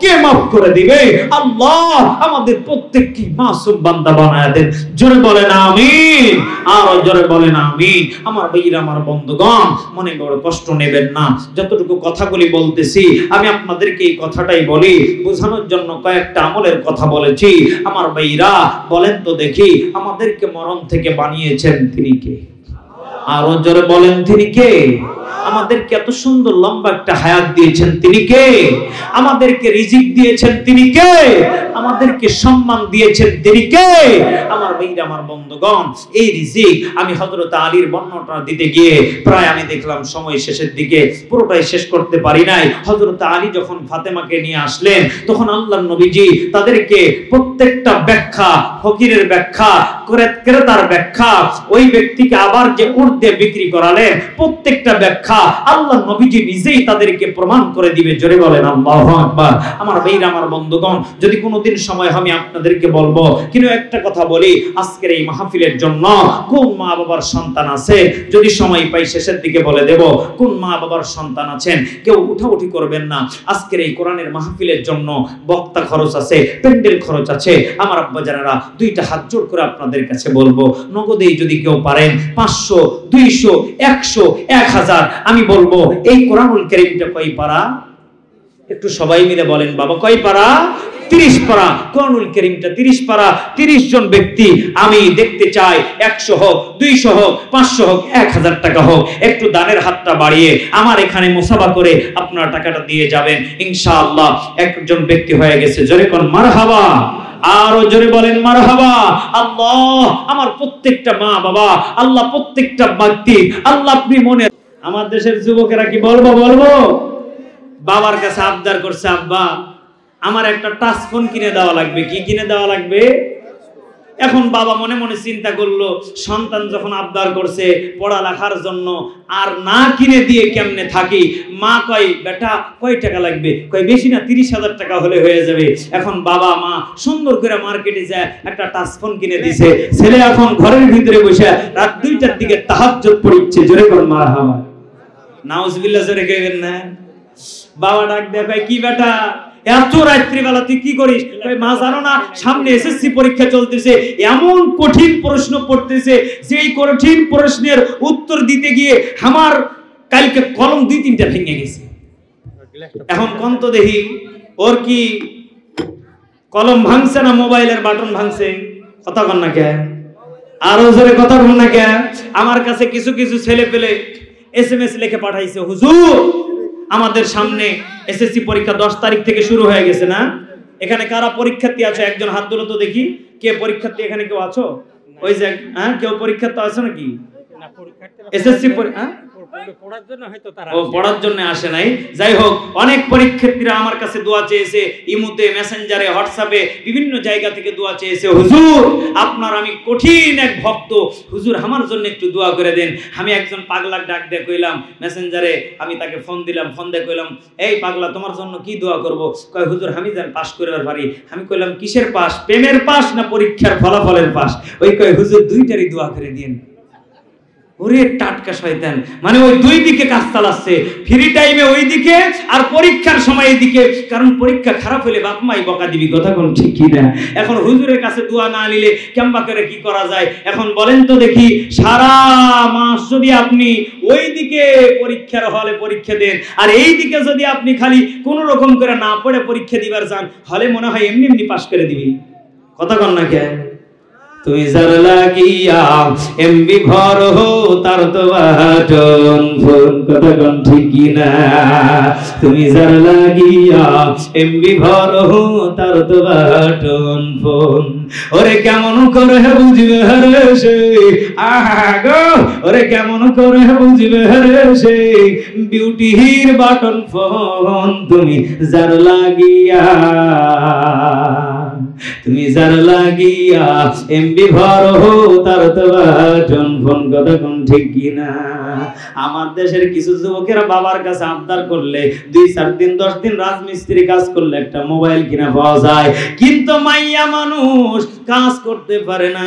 কে মাফ করে দিবে? আল্লাহ আমাদের প্রত্যেককে মাসুম বান্দা বানায় দেন। জোরে বলেন আমিন। আর জোরে বলেন আমিন। আমার ভাইরা আমার বন্ধুগণ, মনে বড় কষ্ট নেবেন না, যতটুকু কথাগুলি বলতেছি আমি আপনাদেরকে এই কথাটাই বলি বোঝানোর জন্য। কয়েকটা আমলের কথা বলেছি। আমার ভাইরা বলেন তো দেখি, আমাদেরকে মরণ থেকে বানিয়েছেন তিনি কে? আরো জোরে বলেন তিনি কে? আমাদেরকে এত সুন্দর লম্বা একটা হায়াত দিয়েছেন তিনি কে? আমাদেরকে রিজিক দিয়েছেন তিনি কে? আমাদেরকে সম্মান দিয়েছেন তিনি কে? আমার ভাইরা আমার বন্ধুগণ, এই রিজিক আমি হযরত আলীর বর্ণনা দিতে গিয়ে প্রায় আমি দেখলাম সময় শেষের দিকে, পুরোটাই শেষ করতে পারি নাই। হযরত আলী যখন ফাতেমাকে নিয়ে আসলেন, তখন আল্লাহর নবীজি তাদেরকে প্রত্যেকটা ব্যাখ্যা, ফকিরের ব্যাখ্যা, ক্রেতার ব্যাখ্যা, ওই ব্যক্তিকে আবার যে উর্দে বিক্রি করালেন, প্রত্যেকটা ব্যাখ্যা আল্লাহর নবীজি নিজেই তাদেরকে প্রমাণ করে দিবে। জোরে বলেন আল্লাহু আকবার। আমার ভাইরা আমার বন্ধুগণ, যদি কোনোদিন সময় আমি আপনাদেরকে বলবো, কিন্তু একটা কথা বলি, আজকের এই মাহফিলের জন্য কোন মা বাবার সন্তান আছে? যদি সময় পাই শেষের দিকে বলে দেব কোন মা বাবার সন্তান আছেন। কেউ উঠাউঠি করবেন না। আজকের এই কোরআনের মাহফিলের জন্য বক্তা খরচ আছে, প্যান্ডেল খরচ আছে। আমার আব্বা জানেরা, দুইটা হাত জোড় করে আপনাদের কাছে বলবো, নগদেই যদি কেউ পারেন 500, 200, 100, 1000, আমি বলবো এই কোরআনুল কারীমটা কয় পারা? একটু সবাই মিলে বলেন বাবা, কয় পারা? 30 পারা, কোরআনুল কারীমটা 30 পারা, 30 জন ব্যক্তি আমি দেখতে চাই। 100 হোক, 200 হোক, 500 হোক, 1000 টাকা হোক, একটু দানের হাতটা বাড়িয়ে আমার এখানে মুসাফা করে আপনারা টাকাটা দিয়ে যাবেন। ইনশাআল্লাহ একজন ব্যক্তি হয়ে গেছে। জোরে কোন মারহাবা, আরো জোরে বলেন মারহাবা। আল্লাহ আমার প্রত্যেকটা মা বাবা, আল্লাহ প্রত্যেকটা ব্যক্তি, আল্লাহ আপনি মনে। আমার দেশের যুবকেরা কি বলবো, বাবার কাছে আবদার করছে, আব্বা আমার একটা টাচ ফোন কিনে দেওয়া লাগবে। কি কিনে দেওয়া লাগবে? এখন বাবা মনে মনে চিন্তা করলো, সন্তান যখন আবদার করছে পড়ালেখার জন্য, আর না কিনে দিয়ে কেমনে থাকি। মা কয়, বেটা কয় টাকা লাগবে? কয় বেশি না, 30,000 টাকা হলে হয়ে যাবে। এখন বাবা মা সুন্দর করে মার্কেটে যায় একটা টাচ ফোন কিনে দিছে। ছেলে এখন ঘরের ভিতরে বসে রাত 2টার দিকে তাহাজ্জুদ পড়ছে। জোরে কর মারহাবা, নাউজুবিল্লাহ জোরে কইবেন না। বাবা ডাক দেয়, কয় কি বেটা এত রাত্রিবেলা তুই কি করিস? মা জানো না সামনে এসএসসি পরীক্ষা চলতেছে, এমন কঠিন প্রশ্ন পড়তেছে যে এই কঠিন প্রশ্নের উত্তর দিতে গিয়ে আমার কালকে কলম 2-3টা ভেঙে গেছে। এখন কোন তো দেখি ওর কি কলম ভাঙছে না মোবাইলের বাটন ভাঙছে? কথা বল না কে, আরো জোরে কথা বল না কে। আমার কাছে কিছু কিছু ছেলে পেলে SMS লিখে পাঠাইছে, হুজুর আমাদের সামনে এসএসসি পরীক্ষা 10 তারিখ থেকে শুরু হয়ে গেছে না। এখানে কারা পরীক্ষার্থী আছে? একজন হাত তুলো তো দেখি। কে পরীক্ষার্থী? এখানে কেউ আছো? ওই যে কেউ পরীক্ষার্থী আছে নাকি? এসএসসি পড়ার জন্য হয়তো তারা পড়ার জন্য আসে নাই। যাই হোক, অনেক পরীক্ষার্থীরা আমার কাছে দোয়া চেয়েছে, ইমুতে, মেসেঞ্জারে, হোয়াটসঅ্যাপে বিভিন্ন জায়গা থেকে দোয়া চেয়েছে, হুজুর আপনার আমি কঠিন এক ভক্ত, হুজুর আমার জন্য একটু দোয়া করে দেন। আমি একজন পাগলার ডাক দিয়ে কইলাম মেসেঞ্জারে, আমি তাকে ফোন দিলাম, ফোন দিয়ে কইলাম, এই পাগলা তোমার জন্য কি দোয়া করব? কয় হুজুর আমি যেন পাস করবার পারি। আমি কইলাম কিসের পাস? প্রেমের পাস না পরীক্ষার ফলাফলের পাস? ওই কয় হুজুর দুইটারই দোয়া করে দিন। ওরে টাটকা শয়তান, মানে ওই দুই দিকে কাজ চালাচ্ছে, ফ্রি টাইমে ওই দিকে আর পরীক্ষার সময় এদিকে। কারণ পরীক্ষা খারাপ হলে বাপ মাই বকা দিবি, কথা কোন ঠিক কি না? এখন হুজুরের কাছে দোয়া না নিলে কেমবা করে কি করা যায়? এখন বলেন তো দেখি, সারা মাস যদি আপনি ওই দিকে পরীক্ষার হলে পরীক্ষা দেন আর এই দিকে যদি আপনি খালি কোনো রকম করে না পড়ে পরীক্ষা দিবার যান, হলে মনে হয় এমনি এমনি পাস করে দিবি। কথা কোন না কে? তুমি যার লাগিয়া এমবি ভর হো তার তো বাটন ফোন, কথা কোন ঠিক কি না? তুমি যার লাগিয়া এমবি ভর হো তার তো বাটন ফোন। ওরে কেমন করে বুঝবে রে সে, আহা গো ওরে কেমন করে বুঝবে রে সে বিউটির বাটন ফোন। তুমি যার লাগিয়া, তুমি যার লাগিয়া এমবি ভর হো তার তো বাটন ফোন, কথা কোন ঠিক কি না? আমার দেশের কিছু যুবকেরা বাবার কাছে আবদার করলে 2-4 দিন 10 দিন রাজমিস্ত্রি কাজ করলে একটা মোবাইল কিনা পাওয়া যায়, কিন্তু মাইয়া মানুষ কাজ করতে পারে না,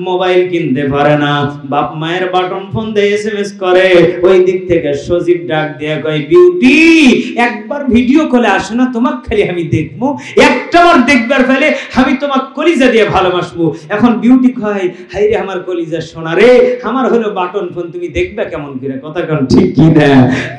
মোবাইল কিনতে পারে না। বাপ মায়ের বাটন ফোন দিয়ে SMS করে, ওই দিক থেকে সজীব ডাক দিয়ে কয়, বিউটি একবার ভিডিও কলে আসো না, তোমাকে খালি আমি দেখবো, একটাবার দেখবার ফেলে আমি তোমাকে কলিজা দিয়ে ভালোবাসবো। এখন বিউটি কয়, হাই রে আমার কলিজা সোনা রে, আমার হলো বাটন ফোন, তুমি দেখবে কেমন করে? কথা কোন ঠিক কি না?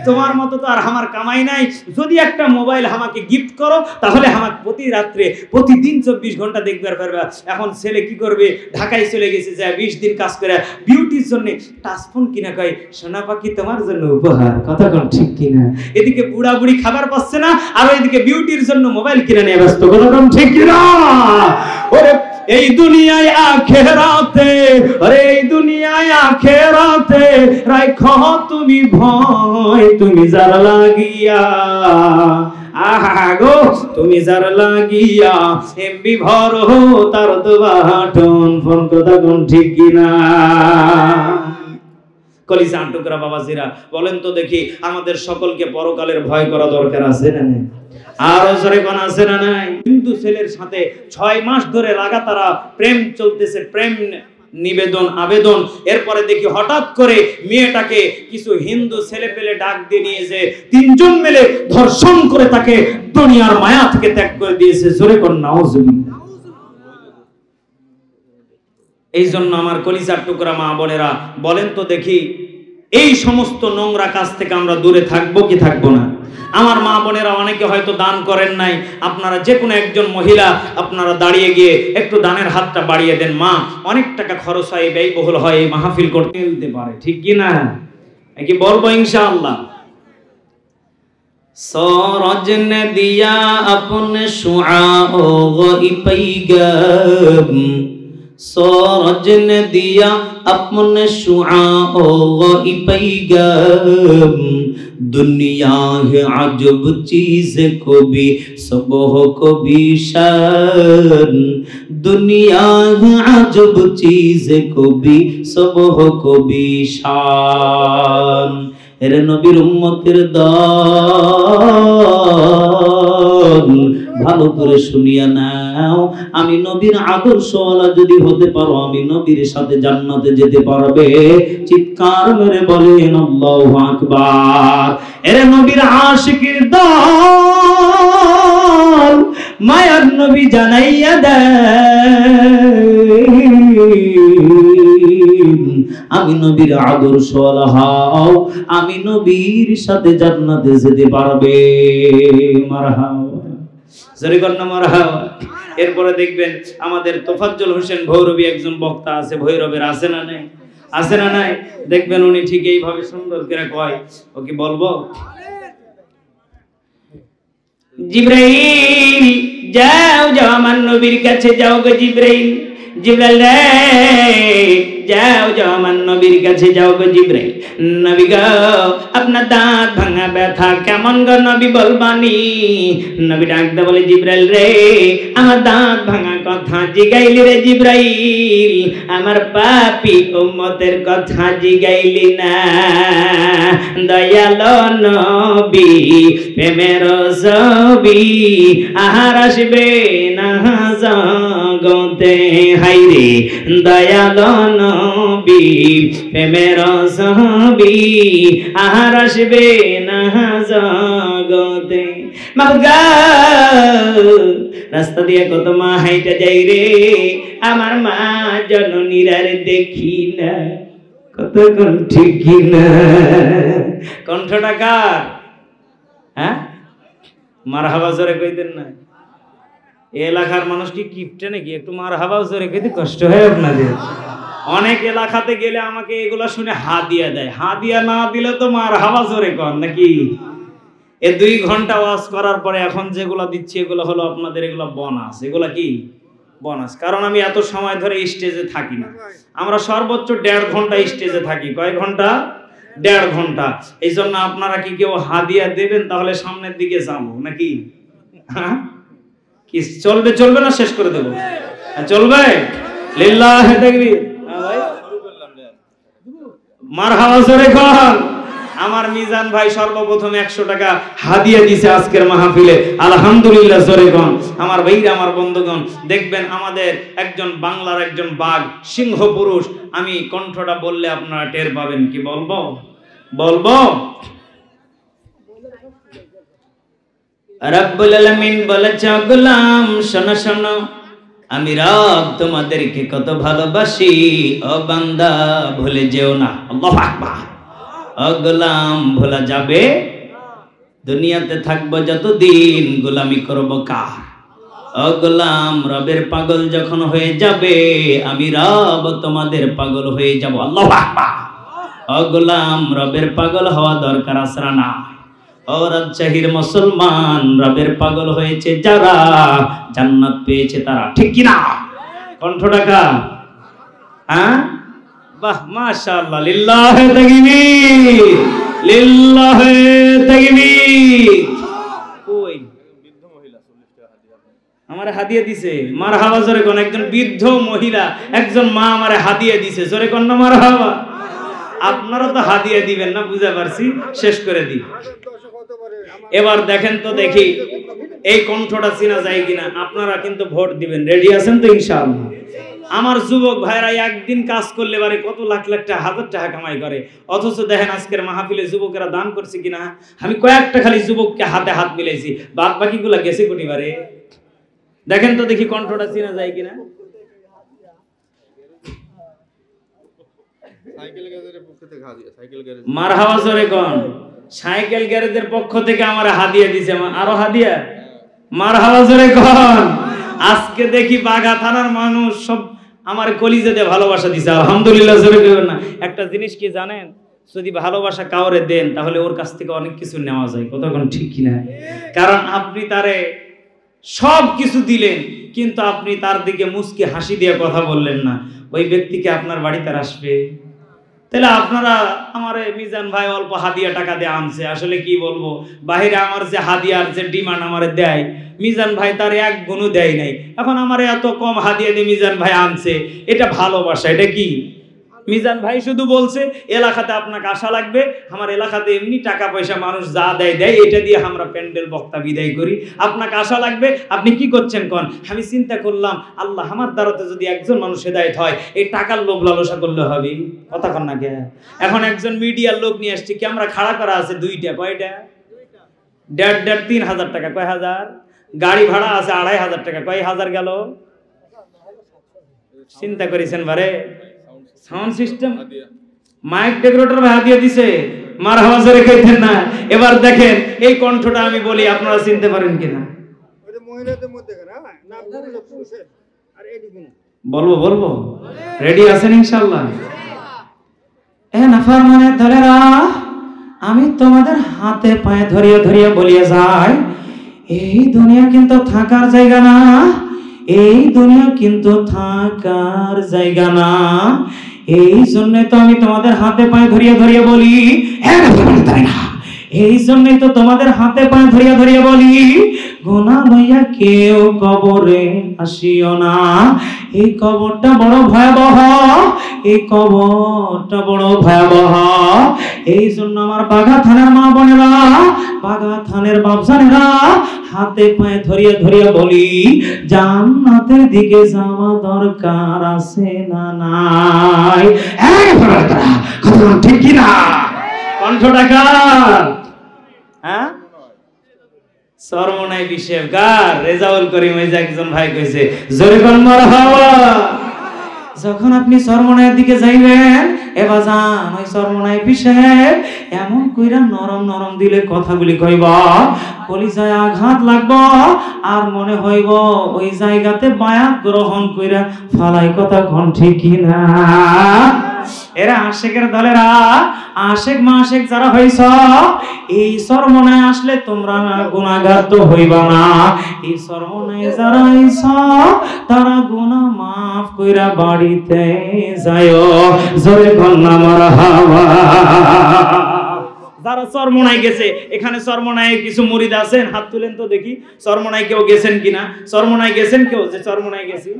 তোমার মতো তো আর আমার কামাই নাই, যদি একটা মোবাইল আমাকে গিফট করো তাহলে আমাকে প্রতি রাত্রে প্রতিদিন 24 ঘন্টা দেখবার পারবে। এখন ছেলে কি করবে? ঢাকায় চলে গেছে, যায় 20 দিন কাজ করে বিউটির জন্য টাচ ফোন কিনা কয়, সোনা পাখি তোমার জন্য উপহার। কথা কোন ঠিক কি না? এদিকে বুড়া বুড়ি খাবার পাচ্ছে না, আর এদিকে বিউটির জন্য মোবাইল কিনে নিয়ে ব্যস্ত। কথা কোন ঠিক কি না? ওরে এই দুনিয়ায় আখেরাতে, আরে এই দুনিয়ায় আখেরাতে রাখো তুমি ভয়, তুমি যার লাগিয়া, আহা গো তুমি যার লাগিয়া এমবি ভর হো তার তো বাটন ফোন। কথা কোন ঠিক কি না? কলিজা টুকরা বাবাজিরা, বলেন তো দেখি, আমাদের সকলকে পরকালের ভয় করা দরকার আছে না? আরো জোরে কোন আছে না নাই? হিন্দু ছেলের সাথে 6 মাস ধরে লাগাতার প্রেম চলতেছে, প্রেম নিবেদন আবেদন। এরপরে দেখি হঠাৎ করে মেয়েটাকে কিছু হিন্দু ছেলে পেলে ডাক দিয়ে নিয়েছে, 3 জন মিলে ধর্ষণ করে তাকে দুনিয়ার মায়া থেকে ত্যাগ করে দিয়েছে। জোরে কোন নাউজুবিল্লাহ। এই জন্য আমার কলিজার টুকরা মা বোনেরা, বলেন তো দেখি, এই সমস্ত নোংরা কাজ থেকে আমরা দূরে থাকবো কি থাকবো না? আমার মা বোনেরা অনেকে হয়তো দান করেন নাই, আপনারা যে কোনো একজন মহিলা আপনারা দাঁড়িয়ে গিয়ে একটু দানের হাতটা বাড়িয়ে দেন। মা, অনেক টাকা খরচ হয়, ব্যয়বহুল হয় এই মাহফিল করতে দিতে পারে, ঠিক কি না? কি বলবো ইনশাআল্লাহ। सूरज ने दिया अपने शुआओ वही पैगाम, सूरज ने दिया अपने शुआओ वही पैगाम, दुनिया है अजब चीज को भी सुबह को भी शान, दुनिया है अजब चीज को भी सुबह को भी शान। এরে নবীর উম্মতের দল, ভালো করে শুনিয়া নাও, আমি নবীর আদর্শওয়ালা যদি হতে পারো, আমি নবীর সাথে জান্নাতে যেতে পারবে। চিৎকার মেরে বলেন আল্লাহু আকবার। এরে নবীর আশিকের দল, মায়ার নবী জানাইয়া দেন, আমি নবীর আদর্শওয়ালা হও, আমি নবীর সাথে জান্নাতে যেতে পারবে। মারহাবা, জোরে কর না মারহাবা। এরপরে দেখবেন আমাদের তোফাজ্জল হোসেন ভৈরবী একজন বক্তা আছে, ভৈরবের, আছে না নাই? আছে না নাই? দেখবেন উনি ঠিক এইভাবে সুন্দর করে কয়, ও কি বলবো, জিবরাইল যাও যাও আমার নবীর কাছে যাও গো জিবরাইল, জিবরাইল রে যাও যাও আমার নবীর কাছে যাও গো জিবরাইল। নবী গো আপনার দাঁত ভাঙা ব্যথা কেমন গো নবী বলবানি? নবী ডাকতে বলে, জিবরাইল রে আমার দাঁত ভাঙা কথা জিগাইলি রে জিবরাইল, আমার পাপী উম্মতের কথা জিগাইলি না। দয়ালো নবী প্রেমের ছবি আহার আসবে না জগতে, হাইরে দয়ালো নবী প্রেমের ছবি আহার আসবে না জগতে। মাগো রাস্তা দিয়ে কত মা হাইটা যাই রে, আমার মা জননীরার দেখি না, কত কণ্ঠ কি না। কণ্ঠটা কার? হ্যাঁ, মারহাবা জোরে কইতেন না? এলাকার মানুষ কি কিপটে নাকি? একটু মারহাবা জোরে কইতে কষ্ট হয় আপনাদের? অনেক এলাকাতে গেলে আমাকে এগুলা শুনে হাদিয়া দেয়, হাদিয়া না দিলে তো মারহাবা জোরে কর নাকি? এই 2 ঘন্টা ওয়াজ করার পরে এখন যেগুলা দিচ্ছি এগুলো হলো আপনাদের এগুলো বোনাস। এগুলা কি বোনাস? কারণ আমি এত সময় ধরে স্টেজে থাকি না, আমরা সর্বোচ্চ 1.5 ঘন্টা স্টেজে থাকি। কয় ঘন্টা? 1.5 ঘন্টা। এই জন্য আপনারা কি কেউ হাদিয়া দেবেন তাহলে সামনের দিকে যাবো নাকি? হ্যাঁ, কি চলবে? চলবে না শেষ করে দেবো? চলবে? লিল্লাহি তাকবীর। মারহাবা জোরে কর। আমার মিজান ভাই সর্বপ্রথম 100 টাকা হাদিয়া দিয়েছে আজকের মাহফিলে, আলহামদুলিল্লাহ জোরে কর। আমার ভাইরা, আমার বন্ধুগণ, দেখবেন আমাদের একজন বাংলার একজন বাঘ, সিংহ পুরুষ। আমি কণ্ঠটা বললে আপনারা টের পাবেন। কি বলবো? বলবো রব্বুল আলামিন বলেছে, গোলাম শোনো শোনো, আমি রব তোমাদেরকে কত ভালোবাসি, ও বান্দা ভুলে যেও না। আল্লাহু আকবার। ও গোলাম ভোলা যাবে? দুনিয়াতে থাকবো যতদিন গোলামি করব কার? ও গোলাম রবের পাগল যখন হয়ে যাবে, আমি রব তোমাদের পাগল হয়ে যাব। আল্লাহু আকবার। ও গোলাম রবের পাগল হওয়া দরকার আসরা না। ও রাজশাহীর মুসলমান, রবের পাগল হয়েছে যারা, জান্নাত পেয়েছে তারা, ঠিক কি না? কণ্ঠটা কার? হ্যাঁ, বাহ, মাশাআল্লাহ, লিল্লাহি তাকবীর, লিল্লাহি তাকবীর। কই বৃদ্ধ মহিলা 40 টাকা হাদিয়া আমারে হাদিয়া দিছে? মারহাবা জোরে কোন। একজন বৃদ্ধ মহিলা, একজন মা আমারে হাদিয়া দিছে, জোরে কোন না মারহাবা। আপনারা তো হাদিয়া দিবেন না, বুঝা পারছি, শেষ করে দিই। এবার দেখেন তো দেখি এই কণ্ঠটা চেনা যায় কিনা। আপনারা কিন্তু ভোট দিবেন, রেডি আছেন তো ইনশাআল্লাহ? আমার যুবক ভাইরা একদিন কাজ করলে বারে কত লাখ লাখ টাকা, হাজার টাকা কামাই করে, অথচ দেখেন আজকের মাহফিলে যুবকেরা দান করছে কিনা। আমি কয়েকটা খালি যুবককে হাতে হাত মিলাইছি, বাদ বাকিগুলা গেছে কোটি বারে। দেখেন তো দেখি কণ্ঠটা চেনা যায় কিনা। মারহাবা জোরে কোন। সাইকেল গ্যারেজের পক্ষ থেকে আমার হাদিয়া দিছে, আরো হাদিয়া, মারহাবা জোরে কোন। আজকে দেখি বাঘা থানার মানুষ সব আমার কলিজাতে ভালোবাসা দিছে, আলহামদুলিল্লাহ জোরে কইবেন না। একটা জিনিস কি জানেন, যদি ভালোবাসা কাউরে দেন তাহলে ওর কাছ থেকে অনেক কিছু নেওয়া যায়, কতক্ষণ ঠিক কিনা? কারণ আপনি তারে সব কিছু দিলেন কিন্তু আপনি তার দিকে মুচকি হাসি দিয়ে কথা বললেন না, ওই ব্যক্তিকে আপনার বাড়িতে আসবে? তাহলে আপনারা আমারে মিজান ভাই অল্প হাদিয়া টাকা দিয়ে আনছে, আসলে কি বলবো, বাহিরে আমার যে হাদিয়ার যে ডিমান্ড আমারে দেয়, মিজান ভাই তার এক গুণও দেয় নাই, এখন আমার এত কম হাদিয়া দিয়ে মিজান ভাই আনছে, এটা ভালোবাসা? এটা কি? মিজান ভাই শুধু বলছে এলাকাতে আপনাকে আসা লাগবে, আমার এলাকাতে এমনি টাকা পয়সা মানুষ যা দেয় দেয়, এটা দিয়ে আমরা প্যান্ডেল বক্তা বিদায় করি, আপনাকে আসা লাগবে, আপনি কি করছেন কোন? আমি চিন্তা করলাম আল্লাহ আমার দ্বারাতে যদি একজন মানুষ হেদায়েত হয়, এই টাকার লোভ লালসা করলে হবে, কথা কন না কে? এখন একজন মিডিয়ার লোক নিয়ে আসছে, ক্যামেরা খাড়া করা আছে দুইটা, কয়টা? 1.5-3 হাজার টাকা, কয় হাজার? গাড়ি ভাড়া আছে 2,500 টাকা, কয় হাজার গেল? চিন্তা করেছেন বারে? সাউন্ড সিস্টেম, মাইক ডেকোরেটর ভাই হাদিয়া দিছে, মারহাবা জোরে কইতেন না। এবার দেখেন এই কণ্ঠটা আমি বলি, আপনারা চিনতে পারেন কিনা? ওই মহিলাদের মধ্যে না পুরুষের আর এদিকে বলবো বলবো, রেডি আছেন ইনশাআল্লাহ? এ নাফরমানের দলেরা, আমি তোমাদের হাতে পায়ে ধরিয়ে ধরিয়ে বলিয়ে যাই, এই দুনিয়া কিন্তু থাকার জায়গা না, এই দুনিয়া কিন্তু থাকার জায়গা না। এই জন্য তো আমি তোমাদের হাতে পায়ে ধরিয়ে ধরিয়ে বলি, এই জন্যই তো তোমাদের হাতে পায়ে ধরিয়ে ধরিয়ে বলি, গুনাহ লইয়া কেউ কবরে আসিও না, এই কবরটা বড় ভয়াবহ, এই কবরটা বড় ভয়াবহ। এই জন্য আমার বাঘা থানার মা বোনেরা, বাঘা থানের বাপজানেরা, হাতে পায়ে ধরিয়ে ধরিয়ে বলি, জান্নাতের দিকে যাওয়া দরকার আছে না নাই? ঠিক কি না? কণ্ঠটা কার? হ্যাঁ, সরমনাই বিশেষ গার রেজাউল করিম, ওই যে একজন ভাই কইছে জোরে কোন মারহাবা। যখন আপনি সরমনাইয়ের দিকে যাইবেন, এবার যান ওই সরমনাই বিশেষ এমন কইরা নরম নরম দিলে কথাগুলি কইবা, কলিজায় আঘাত লাগবো, আর মনে হইব ওই জায়গাতে বায়াত গ্রহণ কইরা ফালাই, কথা কোন ঠিক কিনা? এরা আশেকের দলেরা, আশেক মাশেক যারা হইছ, এই সরমনায় আসলে তোমরা গুনাহগার তো হইবা না, এই সরমনায় যারা হইছ তারা গুনাহ মাফ কইরা বাড়িতে যায়ও, জোরে কন্না মারহাবা। যারা চরমনায় গেছে, এখানে চরমনায় কিছু মুরিদ আছেন, হাত তুলেন তো দেখি, চরমনায় কেউ গেছেন কিনা? চরমনায় গেছেন কেউ? যে চরমনায় গেছি,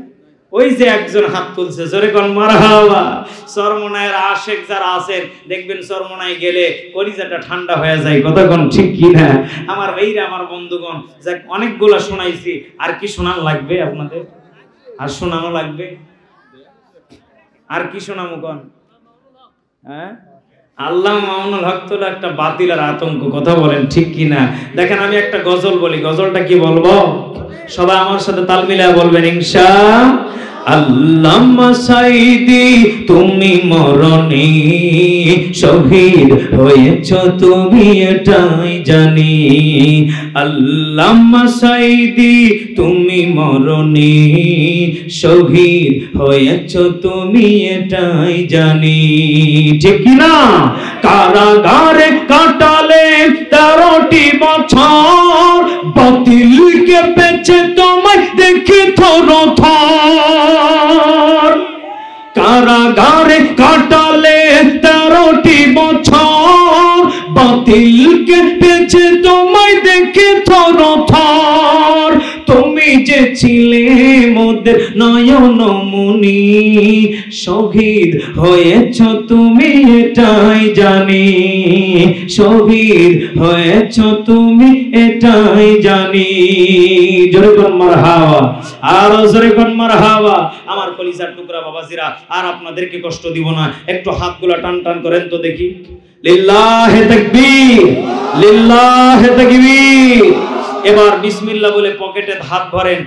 ওই যে একজন হাত তুলছে, জোরে কোন মারহাবা। চরমনায়ের আশেক যারা আছেন, দেখবেন চরমনায় গেলে কলিজাটা ঠান্ডা হয়ে যায়, কথা কোন ঠিক কি না? আমার ভাইরা, আমার বন্ধুগণ, যাক অনেকগুলা শোনাইছি, আর কি শোনানো লাগবে আপনাদের? আর শোনানো লাগবে? আর কি শোনামো কোন? হ্যাঁ, আল্লাহ মামুনুল হক তো একটা বাতিল আর আতঙ্ক, কথা বলেন ঠিক কি না? দেখেন আমি একটা গজল বলি, গজলটা কি বলবো? সবাই আমার সাথে তাল মিলায় বলবেন ইনশাআল্লাহ। সাইদি তুমি মরণে শহীদ হয়েছ, তুমি এটাই জানি, আল্লামা সাইদি তুমি মরণে শহীদ হয়েছ, তুমি এটাই জানি, ঠিক কি না? কারাগারে কাটালে 13টি বছর, বাতিলকে পেছে তোমায় দেখে থর থর, কারাগারে কাটালে 13টি বছর, বাতিলকে পেছে তোমায় দেখে থর থর, তুমি যে ছিলে মোদের নয়নমণি, শহীদ হয়েছ তুমি এটাই জানি, শহীদ হয়েছ তুমি এটাই জানি, জোরে কোন মারহাবা, আর জোরে কোন মারহাবা। আমার কলিজার টুকরা বাবাজিরা, আর আপনাদেরকে কষ্ট দিব না, একটু হাতগুলা টান টান করেন তো দেখি, লিল্লাহে তাকবীর, লিল্লাহে তাকবীর। এবার বিসমিল্লাহ বলে পকেটে হাত ভরেন,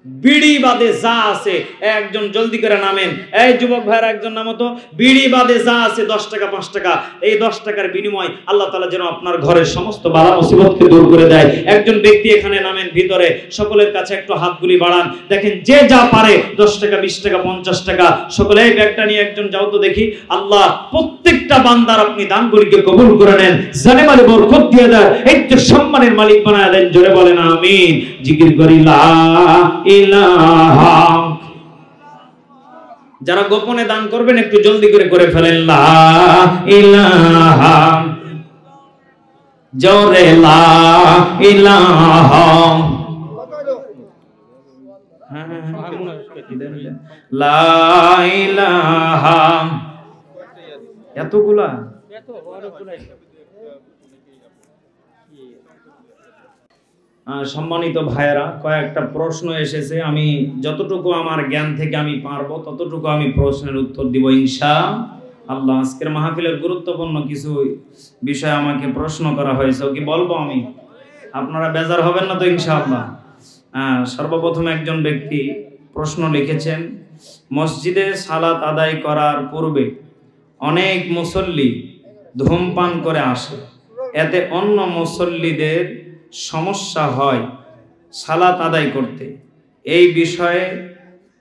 বিড়ি বাদে যা আছে, একজন জলদি করে নামেন, এই যুবক ভাইরা একজন নামো তো, বিড়ি বাদে যা আছে 10 টাকা 5 টাকা, এই 10 টাকার বিনিময় আল্লাহ তাআলা যেন আপনার ঘরের সমস্ত বালা মুসিবতকে দূর করে দেয়। একজন ব্যক্তি এখানে নামেন ভিতরে, সকলের কাছে একটু হাতগুলি বাড়ান, দেখেন যে যা পারে 10 টাকা 20 টাকা 50 টাকা, সকলে এই ব্যাগটা নিয়ে একজন যাও তো দেখি। আল্লাহ প্রত্যেকটা বান্দার আপনি দানগুলিকে কবুল করে নেন, জানেমালে বরকত দিয়ে দেন, এই যে সম্মানের মালিক বানায় দেন। জোরে বলেন আমিন। জিকির করি লা ইলাহা। যারা গোপনে দান করবেন একটু জলদি করে ফেলেন লা ইলাহা, জোরে লা ইলাহা। লা ইলাহা, এতগুলা সম্মানিত ভাইয়েরা, কয়েকটা প্রশ্ন এসেছে, আমি যতটুকু আমার জ্ঞান থেকে আমি পারবো ততটুকু আমি প্রশ্নের উত্তর দিব ইনশাআল্লাহ। আজকের মাহফিলের গুরুত্বপূর্ণ কিছু বিষয় আমাকে প্রশ্ন করা হয়েছে, কি বলবো আমি, আপনারা বেজার হবেন না তো ইনশাআল্লাহ। সর্বপ্রথম একজন ব্যক্তি প্রশ্ন লিখেছেন, মসজিদে সালাত আদায় করার পূর্বে অনেক মুসল্লি ধূমপান করে আসে, এতে অন্য মুসল্লিদের সমস্যা হয় সালাত আদায় করতে, এই বিষয়ে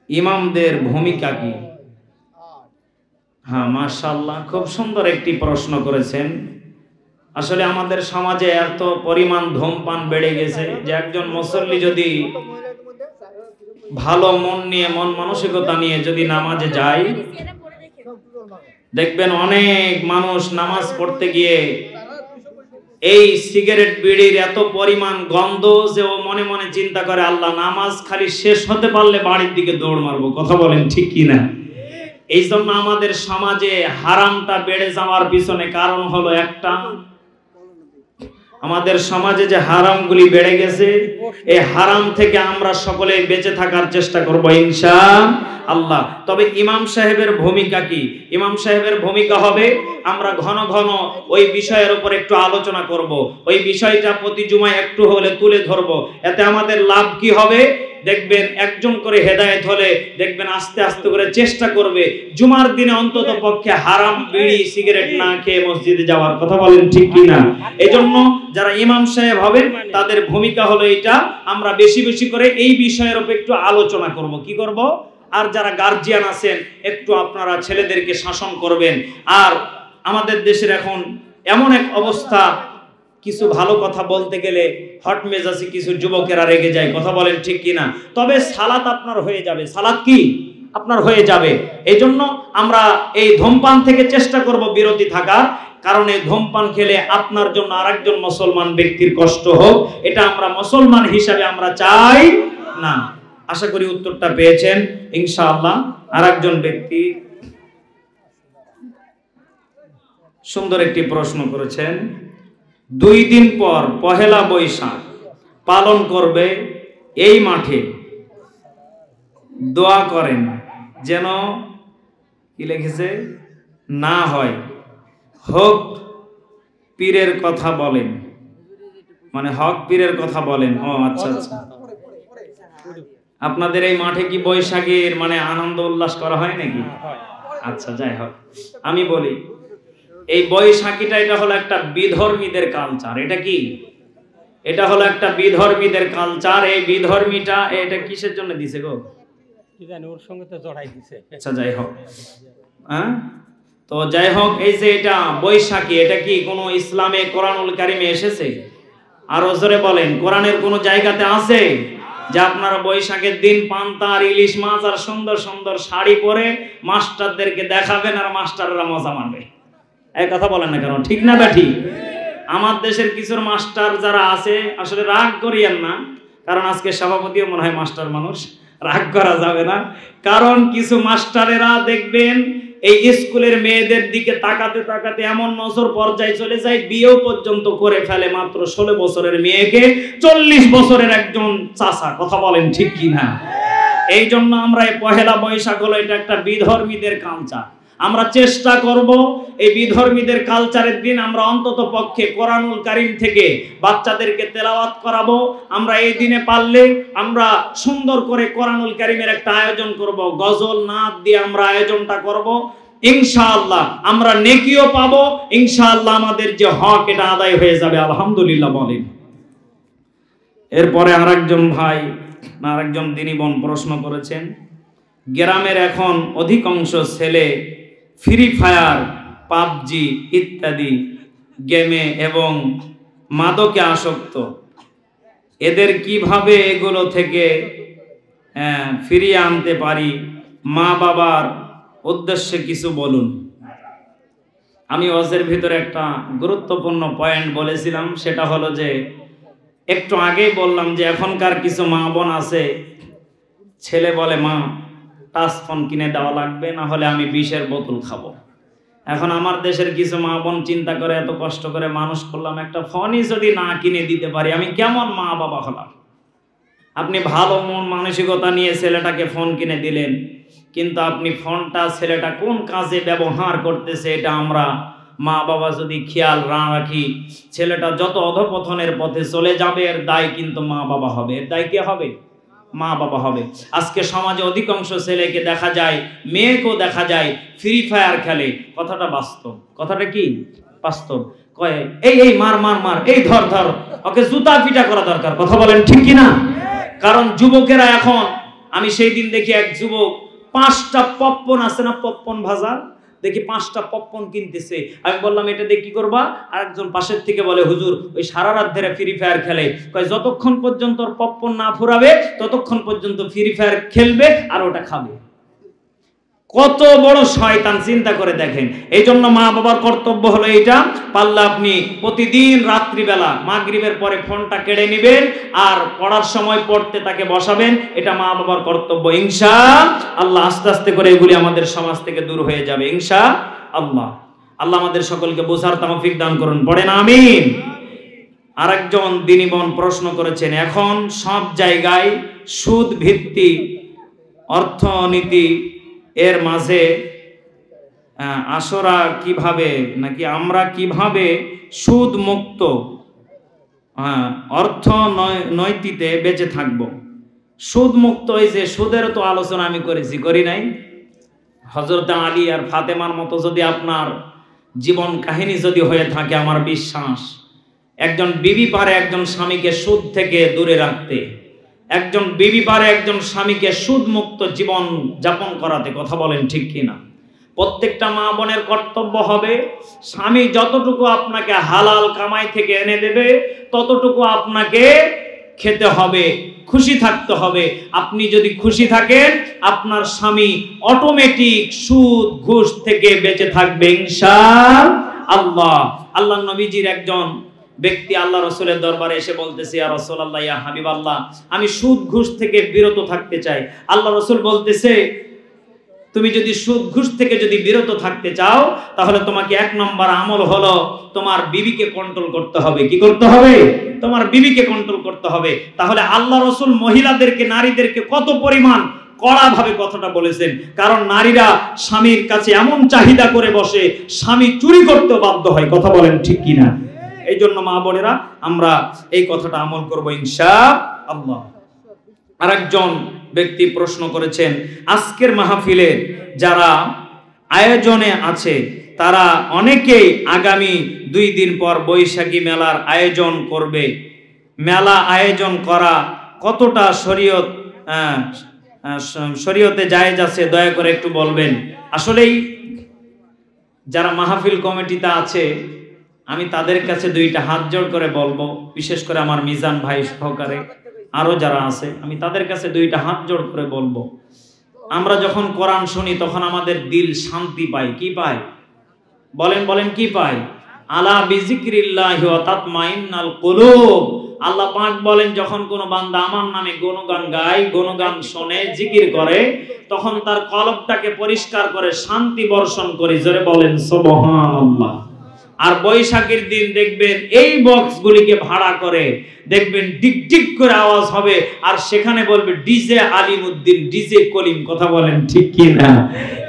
ইমামদের ভূমিকা কি? হ্যাঁ, মাশাআল্লাহ, খুব সুন্দর একটি প্রশ্ন করেছেন। আসলে আমাদের সমাজে এত পরিমাণ ধূমপান বেড়ে গেছে যে একজন মুসল্লি যদি ভালো মন নিয়ে, মন মানসিকতা নিয়ে যদি নামাজে যায়, দেখবেন অনেক মানুষ নামাজ পড়তে গিয়ে এই সিগারেট বিড়ির এত পরিমাণ গন্ধ যে ও মনে মনে চিন্তা করে, আল্লাহ নামাজ খালি শেষ হতে পারলে বাড়ির দিকে দৌড় মারবো। কথা বলেন ঠিক কি না? এই জন্য আমাদের সমাজে হারামটা বেড়ে যাওয়ার পিছনে কারণ হলো একটা, আমাদের সমাজে যে হারামগুলি বেড়ে গেছে, এই হারাম থেকে আমরা সকলে বেঁচে থাকার চেষ্টা করব ইনশাআল্লাহ। তবে ইমাম সাহেবের ভূমিকা কি? ইমাম সাহেবের ভূমিকা হবে, আমরা ঘন ঘন ওই বিষয়ের উপর একটু আলোচনা করব, ওই বিষয়টা প্রতি জুমায় একটু হলে তুলে ধরব। এতে আমাদের লাভ কি হবে? দেখবেন একজন করে হেদায়েত হলে দেখবেন আস্তে আস্তে করে চেষ্টা করবে জুমার দিনে অন্তত পক্ষে হারাম বিড়ি সিগারেট না খেয়ে মসজিদে যাওয়ার। কথা বলেন ঠিক কি না? এজন্য যারা ইমাম সাহেব হবেন তাদের ভূমিকা হলো এটা, আমরা বেশি বেশি করে এই বিষয়ের উপর একটু আলোচনা করব। কি করব? আর যারা গার্জিয়ান আছেন একটু আপনারা ছেলেদেরকে শাসন করবেন। আর আমাদের দেশের এখন এমন এক অবস্থা, কিছু ভালো কথা বলতে গেলে হট মেজাজি কিছু যুবকেরা রেগে যায়। কথা বলেন ঠিক কিনা? তবে সালাত আপনার হয়ে যাবে। সালাত কি আপনার হয়ে যাবে। এই জন্য আমরা এই ধূমপান থেকে চেষ্টা করব বিরতি থাকার, কারণ এই ধূমপান খেলে আপনার জন্য আরেকজন মুসলমান ব্যক্তির কষ্ট হোক, এটা আমরা মুসলমান হিসাবে আমরা চাই না। আশা করি উত্তরটা পেয়েছেন ইনশাআল্লাহ। আরেকজন ব্যক্তি সুন্দর একটি প্রশ্ন করেছেন, 2 দিন পর পহেলা বৈশাখ পালন করবে, এই মাঠে দোয়া করেন যেন, কি লিখেছে, না হয়, হক পীরের কথা বলেন, মানে হক পীরের কথা বলেন। ও আচ্ছা আচ্ছা, আপনাদের এই মাঠে কি বৈশাখের মানে আনন্দ উল্লাস করা হয় নাকি? আচ্ছা, যাই হোক, আমি বলি এই বৈশাখীটা এটা হলো একটা বিধর্মীদের কালচার। এটা কি? এটা হলো একটা বিধর্মীদের কালচার। এই বিধর্মীটা এটা কিসের জন্য দিছে গো? কি জানি, ওর সঙ্গে তো জড়াই দিছে। আচ্ছা, যাই হোক, হ্যাঁ, তো যাই হোক, এই যে এটা বৈশাখী, এটা কি কোনো ইসলামে কোরআনুল কারিমে এসেছে? আর জোরে বলেন, কোরআনের কোন জায়গাতে আছে যে আপনারা বৈশাখের দিন পান্তা আর ইলিশ মাছ আর সুন্দর সুন্দর শাড়ি পরে মাস্টারদেরকে দেখাবেন আর মাস্টাররা মজা মারবে? এই কথা বলেন না কেন? ঠিক না ব্যাঠি? আমার দেশের কিছু মাস্টার যারা আছে, আসলে রাগ করিয়েন না, কারণ আজকে সভাপতিও মনে হয় মাস্টার মানুষ, রাগ করা যাবে না। কারণ কিছু মাস্টারেরা দেখবেন এই স্কুলের মেয়েদের দিকে তাকাতে তাকাতে এমন নজর পর্যায়ে চলে যায়, বিয়েও পর্যন্ত করে ফেলে মাত্র 16 বছরের মেয়েকে 40 বছরের একজন চাচা। কথা বলেন ঠিক কি না? এই জন্য আমরা এই পহেলা বৈশাখ হলো এটা একটা বিধর্মীদের কালচার। আমরা চেষ্টা করব এই বিধর্মীদের কালচারের দিন আমরা অন্তত পক্ষে কোরআনুল কারীম থেকে বাচ্চাদেরকে তেলাওয়াত করাবো। আমরা এই দিনে পারলে আমরা সুন্দর করে কোরআনুল কারীমের একটা আয়োজন করব, গজল নাচ দিয়ে আমরা আয়োজনটা করব। ইনশাআল্লাহ আমরা নেকিও পাবো, ইনশাআল্লাহ আমাদের যে হক এটা আদায় হয়ে যাবে, আলহামদুলিল্লাহ বলেন। এরপরে আরেকজন ভাই, আরেকজন দিনী বোন প্রশ্ন করেছেন, গ্রামের এখন অধিকাংশ ছেলে ফ্রি ফায়ার, পাবজি ইত্যাদি গেমে এবং মাদকে আসক্ত, এদের কিভাবে এগুলো থেকে ফিরিয়ে আনতে পারি? মা বাবার উদ্দেশ্যে কিছু বলুন। আমি ওয়াজের ভিতরে একটা গুরুত্বপূর্ণ পয়েন্ট বলেছিলাম, সেটা হলো যে একটু আগেই বললাম যে এখনকার কিছু মা বোন আছে, ছেলে বলে মা টাচ ফোন কিনে দেওয়া লাগবে, না হলে আমি বিষের বোতল খাবো। এখন আমার দেশের কিছু মা বোন চিন্তা করে, এত কষ্ট করে মানুষ করলাম, একটা ফোনই যদি না কিনে দিতে পারি আমি কেমন মা বাবা হলাম। আপনি ভালো মন মানসিকতা নিয়ে ছেলেটাকে ফোন কিনে দিলেন, কিন্তু আপনি ফোনটা ছেলেটা কোন কাজে ব্যবহার করতেছে এটা আমরা মা বাবা যদি খেয়াল না রাখি, ছেলেটা যত অধপতনের পথে চলে যাবে এর দায় কিন্তু মা বাবা হবে। এর দায় কে হবে? মা বাবা হবে। আজকে সমাজে অধিকাংশ ছেলেকে দেখা যায়, মেয়েকেও দেখা যায় ফ্রি ফায়ার খেলে। কথাটা বাস্তব। কথাটা কি বাস্তব? কয় এই মার মার মার, এই ধর ধর, ওকে জুতা পিটা করা দরকার। কথা বলেন ঠিক কি না? কারণ যুবকেরা এখন, আমি সেই দিন দেখি এক যুবক 5টা পপকর্ন আছে না, পপকর্ন ভাজা, দেখি 5টা পপকর্ন কিনতেছে। আমি বললাম এটা দিয়ে কি করবা? আর একজন পাশের থেকে বলে হুজুর ওই সারা রাত ধরে ফ্রি ফায়ার খেলে, কয় যতক্ষণ পর্যন্ত পপকর্ন না ফুরাবে ততক্ষণ পর্যন্ত ফ্রি ফায়ার খেলবে আর ওটা খাবে। কত বড় শয়তান, চিন্তা করে দেখেন। এই জন্য মা বাবার কর্তব্য হলো এইটা, পারলে আপনি প্রতিদিন রাত্রিবেলা মাগরিবের পরে ফোনটা কেড়ে নেবেন আর পড়ার সময় পড়তে তাকে বসাবেন, এটা মা বাবার কর্তব্য। ইনশাআল্লাহ আস্তে আস্তে করে এগুলি আমাদের সমাজ থেকে দূর হয়ে যাবে ইনশাআল্লাহ। আল্লাহ আমাদের সকলকে বোঝার তৌফিক দান করুন, পড়েন আমিন। আরেকজন দিনী বোন প্রশ্ন করেছেন, এখন সব জায়গায় সুদ ভিত্তিক অর্থনীতি, এর মাঝে আসরা কিভাবে, নাকি আমরা কিভাবে সুদ মুক্ত অর্থনৈতিতে বেঁচে থাকব? সুদ মুক্ত, এই যে সুদের তো আলোচনা আমি করেছি, করি নাই? হযরত আলী আর ফাতেমার মতো যদি আপনার জীবন কাহিনী যদি হয়ে থাকে, আমার বিশ্বাস একজন বিবি পারে একজন স্বামীকে সুদ থেকে দূরে রাখতে, একজন বিবি পারে একজন স্বামীকে সুদ মুক্ত জীবন যাপন করাতে। কথা বলেন ঠিক কিনা? প্রত্যেকটা মা বোনের কর্তব্য হবে, স্বামী যতটুকু আপনাকে হালাল কামাই থেকে এনে দেবে ততটুকু আপনাকে খেতে হবে, খুশি থাকতে হবে। আপনি যদি খুশি থাকেন আপনার স্বামী অটোমেটিক সুদ ঘুষ থেকে বেঁচে থাকবে ইনশাআল্লাহ। আল্লাহ নবীজির একজন ব্যক্তি আল্লাহ রাসূলের দরবারে এসে বলতেছে, ইয়া রাসূলুল্লাহ, ইয়া হাবিবাল্লাহ, আমি সুদ ঘুষ থেকে বিরত থাকতে চাই। আল্লাহ রাসূল বলতেছে, তুমি যদি সুদ ঘুষ থেকে যদি বিরত থাকতে চাও তাহলে তোমাকে 1 নম্বর আমল হলো তোমার বিবিকে কন্ট্রোল করতে হবে। কি করতে হবে? তোমার বিবিকে কন্ট্রোল করতে হবে। তাহলে আল্লাহ রাসূল মহিলাদেরকে, নারীদেরকে কত পরিমাণ কড়া ভাবে কথাটা বলেছেন, কারণ নারীরা স্বামীর কাছে এমন চাহিদা করে বসে স্বামী চুরি করতে বাধ্য হয়। কথা বলেন ঠিক কিনা? এই জন্য মা বোনেরা আমরা এই কথাটা আমল করব ইনশাআল্লাহ। আরেকজন ব্যক্তি প্রশ্ন করেছেন, আজকের মাহফিলের যারা আয়োজনে আছে তারা অনেকেই আগামী 2 দিন পর বৈশাখী মেলার আয়োজন করবে। মেলা আয়োজন করা কতটা শরীয়তে জায়েজ আছে, দয়া করে একটু বলবেন। আসলেই যারা মাহফিল কমিটিতে আছে আমি তাদের কাছে 2টা হাত জোড় করে বলবো, বিশেষ করে আমার মিজান ভাই সহকারে আরো যারা আছে, আমি তাদের কাছে 2টা হাত জোড় করে বলবো, আমরা যখন কোরআন শুনি তখন আমাদের দিল শান্তি পায়। কি পায়? বলেন বলেন, কি পায়? আলা বিজিক্রিল্লাহি ওয়া তাতমাইন্নাল কুলুব। আল্লাহ পাক বলেন, যখন কোন বান্দা আমার নামে গুণগান গায়, গুণগান শোনে, জিকির করে, তখন তার কলবটাকে পরিষ্কার করে শান্তি বর্ষণ করে। জোরে বলেন সুবহানাল্লাহ। আর বৈশাখীর দিন দেখবেন এই বক্সগুলিকে ভাড়া করে, দেখবেন ডিক ডিক করে আওয়াজ হবে, আর সেখানে বলবে ডিজে আলিমউদ্দিন, ডিজে কলিম। কথা বলেন ঠিক কি না?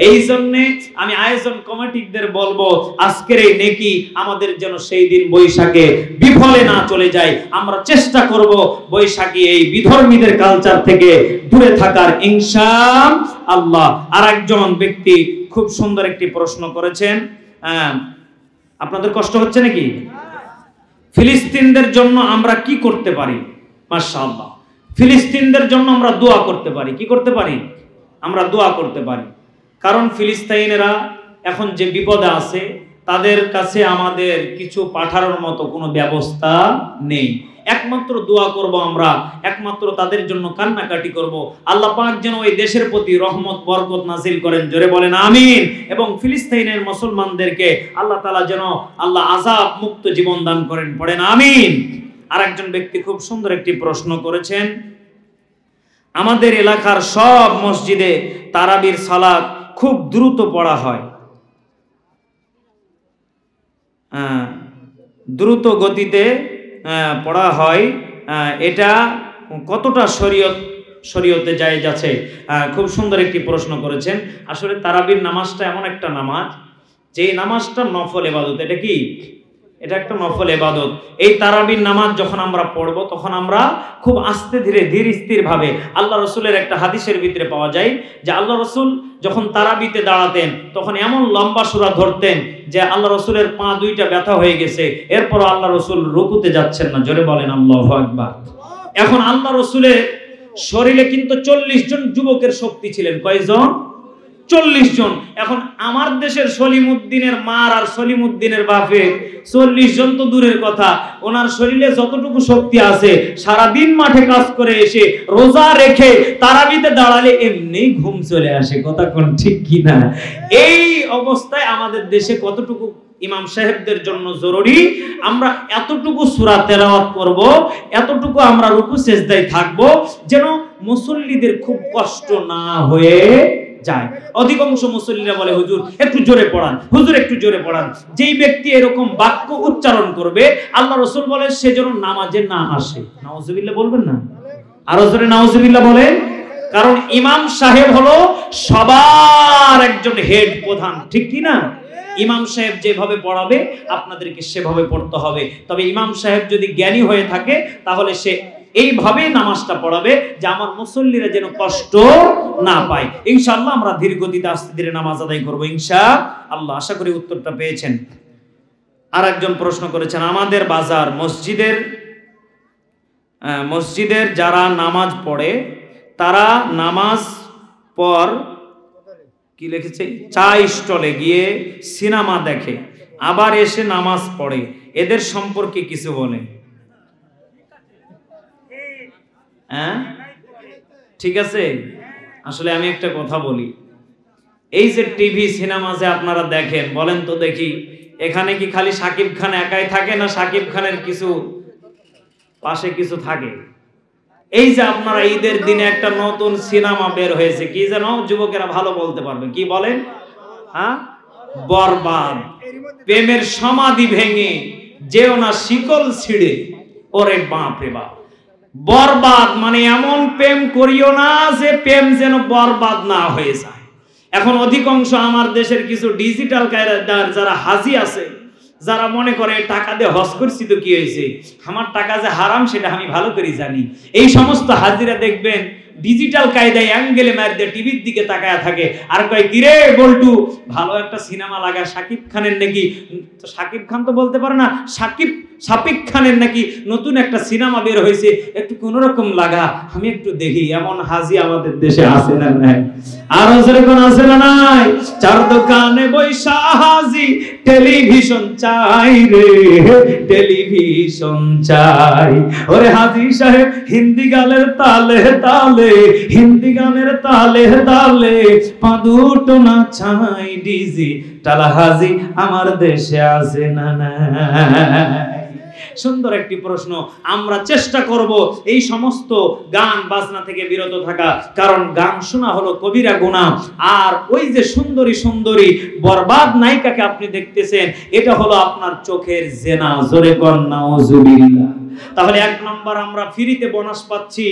এই জন্যে আমি আয়োজন কমিটিদের বলবো, আজকের এই নেকি আমাদের যেন সেই দিন বৈশাখে বিফলে না চলে যায়। আমরা চেষ্টা করব বৈশাখী এই বিধর্মীদের কালচার থেকে দূরে থাকার, ইনশাআল্লাহ। আর একজন ব্যক্তি খুব সুন্দর একটি প্রশ্ন করেছেন, আপনাদের কষ্ট হচ্ছে নাকি? ফিলিস্তিনদের জন্য আমরা কি করতে পারি? মাশাআল্লাহ, ফিলিস্তিনদের জন্য আমরা দোয়া করতে পারি। কি করতে পারি? আমরা দোয়া করতে পারি, কারণ ফিলিস্তিনিরা এখন যে বিপদে আছে, তাদের কাছে আমাদের কিছু পাঠানোর মতো কোনো ব্যবস্থা নেই। একমাত্র দোয়া করব আমরা, একমাত্র তাদের জন্য কান্নাকাটি করব। আল্লাহ পাক যেন ওই দেশের প্রতি রহমত বরকত নাজিল করেন, জোরে বলেন আমিন। এবং ফিলিস্তিনের মুসলমানদেরকে আল্লাহ তাআলা যেন আল্লাহ আযাব মুক্ত জীবন দান করেন, পড়েন আমিন। আর একজন ব্যক্তি খুব সুন্দর একটি প্রশ্ন করেছেন, আমাদের এলাকার সব মসজিদে তারাবির সালাত খুব দ্রুত পড়া হয়, দ্রুত গতিতে পড়া হয়, এটা কতটা শরীয়তে জায়েজ আছে? খুব সুন্দর একটি প্রশ্ন করেছেন। আসলে তারাবির নামাজটা এমন একটা নামাজ, যে নামাজটা নফল ইবাদত। এটা কি? এটা একটা নফল ইবাদত। এই তারাবির নামাজ যখন আমরা পড়ব, তখন আমরা খুব আস্তে ধীরে ধীর স্থির ভাবে, আল্লাহ রসুলের একটা হাদিসের ভিতরে পাওয়া যায় যে আল্লাহ রসুল যখন তারাবিতে দাঁড়াতেন তখন এমন লম্বা সূরা ধরতেন যে আল্লাহ রসুলের পা দুইটা ব্যথা হয়ে গেছে, এরপর আল্লাহ রসুল রুকুতে যাচ্ছেন না, জোরে বলেন আল্লাহু আকবার। এখন আল্লাহ রসুলের শরীরে কিন্তু 40 জন যুবকের শক্তি ছিলেন। কয়জন? 40 জন। এখন আমার দেশের সলিমউদ্দিনের মার আর সলিমউদ্দিনের বাপের 40 জন তো দূরের কথা, ওনার শরীরে যতটুকু শক্তি আছে, সারাদিন মাঠে কাজ করে এসে রোজা রেখে তারাবিতে দাঁড়ালে এমনি ঘুম চলে আসে। কথা কোন ঠিক কি না? এই অবস্থায় আমাদের দেশে কতটুকু ইমাম সাহেবদের জন্য জরুরি, আমরা এতটুকু সূরা তেলাওয়াত করব, এতটুকু আমরা রুকু সেজদায় থাকব, যেন মুসল্লিদের খুব কষ্ট না হয়ে যায়। অধিকাংশ মুসল্লিরা বলে হুজুর একটু জোরে পড়ান, হুজুর একটু জোরে পড়ান। যেই ব্যক্তি এরকম বাক্য উচ্চারণ করবে, আল্লাহ রাসূল বলেন সে যেন নামাজে না আসে। নাউজুবিল্লাহ বলবেন না? আরো জোরে নাউজুবিল্লাহ বলেন। কারণ ইমাম সাহেব হলো সবার একজন হেড, প্রধান, ঠিক কি না? ইমাম সাহেব যেভাবে পড়াবে আপনাদেরকে সেভাবে পড়তে হবে। তবে ইমাম সাহেব যদি জ্ঞানী হয়ে থাকে তাহলে সে এইভাবে নামাজটা পড়াবে যে আমার মুসল্লিরা যেন কষ্ট না পায়। ইনশাআল্লাহ আমরা ধীর গতিতে আস্তে ধীরে নামাজ আদায় করব ইনশাআল্লাহ। আশা করি উত্তরটা পেয়েছেন। আর একজন প্রশ্ন করেছেন, আমাদের বাজার মসজিদের যারা নামাজ পড়ে তারা নামাজ পর কি লিখেছে, চা স্টলে গিয়ে সিনেমা দেখে, আবার এসে নামাজ পড়ে, এদের সম্পর্কে কিছু বলে? হ্যাঁ, ঠিক আছে। আসলে আমি একটা কথা বলি, এই যে টিভি সিনেমা যে আপনারা দেখেন, বলেন তো দেখি, এখানে কি খালি শাকিব খান একাই থাকে, না শাকিব খানের কিছু পাশে কিছু থাকে? এই যে আপনারা ঈদের দিনে একটা নতুন সিনেমা বের হয়েছে, কি যেন, যুবকেরা ভালো বলতে পারবে, কি বলেন? হ্যাঁ, বরবাদ। প্রেমের সমাধি ভেঙে যেও না শিকল ছিঁড়ে, ওরে বাপ রে বাপ। বরবাদ মানে এমন প্রেম করিও না যে প্রেম যেন বরবাদ না হয়ে যায়। এখন অধিকাংশ আমার দেশের কিছু ডিজিটাল কায়দার যারা হাজি আছে, যারা মনে করে টাকা দিয়ে হজ করছি তো কি হয়েছে, আমার টাকা যে হারাম সেটা আমি ভালো করে জানি, এই সমস্ত হাজিরা দেখবেন ডিজিটাল কায়দায় অ্যাঙ্গেলে মার দিয়ে টিভির দিকে তাকায়া থাকে, আর কয় কিরে বল্টু ভালো একটা সিনেমা লাগা শাকিব খানের নাকি, তো শাকিব খান তো বলতে পারে না, শাকিব খানের নাকি নতুন একটা সিনেমা বের হয়েছে, একটু কোনরকম লাগা, আমি একটু দেখি। এমন হাজি আমাদের দেশে আছে না নাই? আর যেরকম আছে না নাই? চার দোকানে বৈশা হাজি, টেলিভিশন চাই রে, টেলিভিশন চাই। ওরে হাজি সাহেব হিন্দি গানের তালে তালে, হিন্দি গানের তালে তালে পা দুটো না চাই, ডিজিটাল হাজি আমার দেশে আছে না নাই? সুন্দর একটি প্রশ্ন। আমরা চেষ্টা করব এই সমস্ত গান বাজনা থেকে বিরত থাকা, কারণ গান শোনা হলো কবিরা গুনাহ। আর ওই যে সুন্দরী সুন্দরী বরবাদ নায়িকাকে আপনি দেখতেছেন, এটা হলো আপনার চোখের জেনা। জোরে কোন নাউজুবিল্লাহ। তাহলে এক নম্বর আমরা ফ্রিতে বোনাস পাচ্ছি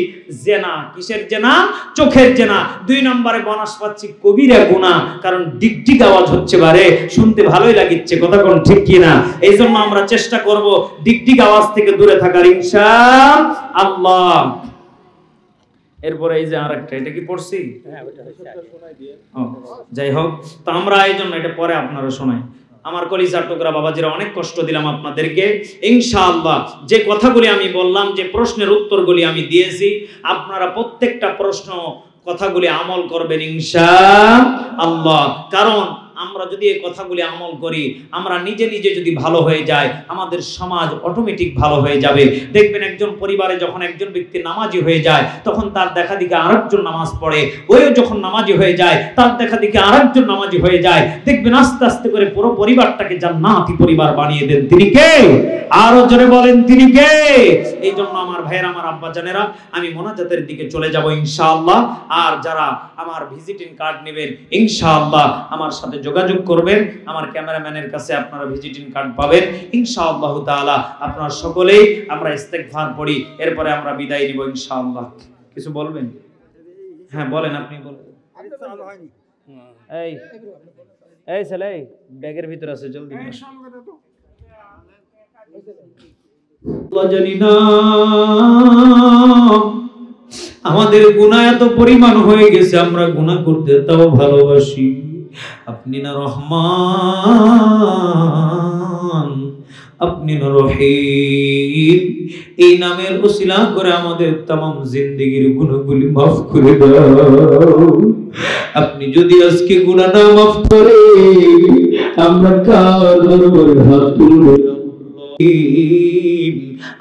জেনা। কিসের জেনা? চোখের জেনা। দুই নম্বরে বোনাস পাচ্ছি কবিরা গুনাহ, কারণ ডিগডিগ আওয়াজ হচ্ছে, বারে শুনতে ভালোই লাগিচ্ছে, কথা কোন ঠিক কি না? এই জন্য আমরা চেষ্টা করব ডিগডিগ আওয়াজ থেকে দূরে থাকার ইনশাআল্লাহ। এরপরে এই যে আরেকটা, এটা কি পড়ছি? যাই হোক, তো আমরা এই জন্য এটা পরে আপনারা শোনাই। আমার কলিজার টুকরা বাবাজিরা, অনেক কষ্ট দিলাম আপনাদেরকে। ইনশাআল্লাহ যে কথাগুলি আমি বললাম, যে প্রশ্নের উত্তরগুলি আমি দিয়েছি, আপনারা প্রত্যেকটা প্রশ্ন কথাগুলি আমল করবেন ইনশাআল্লাহ। কারণ আমরা যদি এই কথাগুলি আমল করি, আমরা নিজে নিজে যদি ভালো হয়ে যায়, আমাদের সমাজ অটোমেটিক ভালো হয়ে যাবে। দেখবেন একজন পরিবারে যখন একজন ব্যক্তি নামাজি হয়ে যায়, তখন তার দেখা দিকে আরেকজন নামাজ পড়ে, ওইও যখন নামাজি হয়ে যায়, তার দেখা দিকে আরেকজন নামাজি হয়ে যায়। দেখবেন আস্তে আস্তে করে পুরো পরিবারটাকে জান্নাতি পরিবার বানিয়ে দেন। তিনি কে? আরো জোরে বলেন, তিনি কে? এই জন্য আমার ভাইয়েরা, আমার আব্বা জানেরা, আমি মোনাজাতের দিকে চলে যাব ইনশাআল্লাহ। আর যারা আমার ভিজিটিং কার্ড নেবেন, ইনশাআল্লাহ আমার সাথে যোগাযোগ করবেন। আমার ক্যামেরাম্যানের কাছে আপনারা ভিজিটিং কার্ড পাবেন ইনশাআল্লাহ তাআলা। আপনারা সকলেই আমরা ইস্তেগফার পড়ি, এরপরে আমরা বিদায় নিব ইনশাআল্লাহ। কিছু বলবেন? হ্যাঁ বলেন, আপনি বলেন। এই এই ছেলে, ব্যাগের ভিতর আছে, জলদি জানি না আমাদের গুনাহ এত পরিমাণ হয়ে গেছে, আমরা গুনাহ করতে তাও ভালোবাসি। আপনি না রহমান, আপনি না রহিম, এই নামের ওসিলা করে আমাদের तमाम জিন্দেগীর গুনাহগুলি maaf করে দাও। আপনি যদি আজকে গুনাহ না maaf করে, আমরা কার দরবারে হাত তুলব?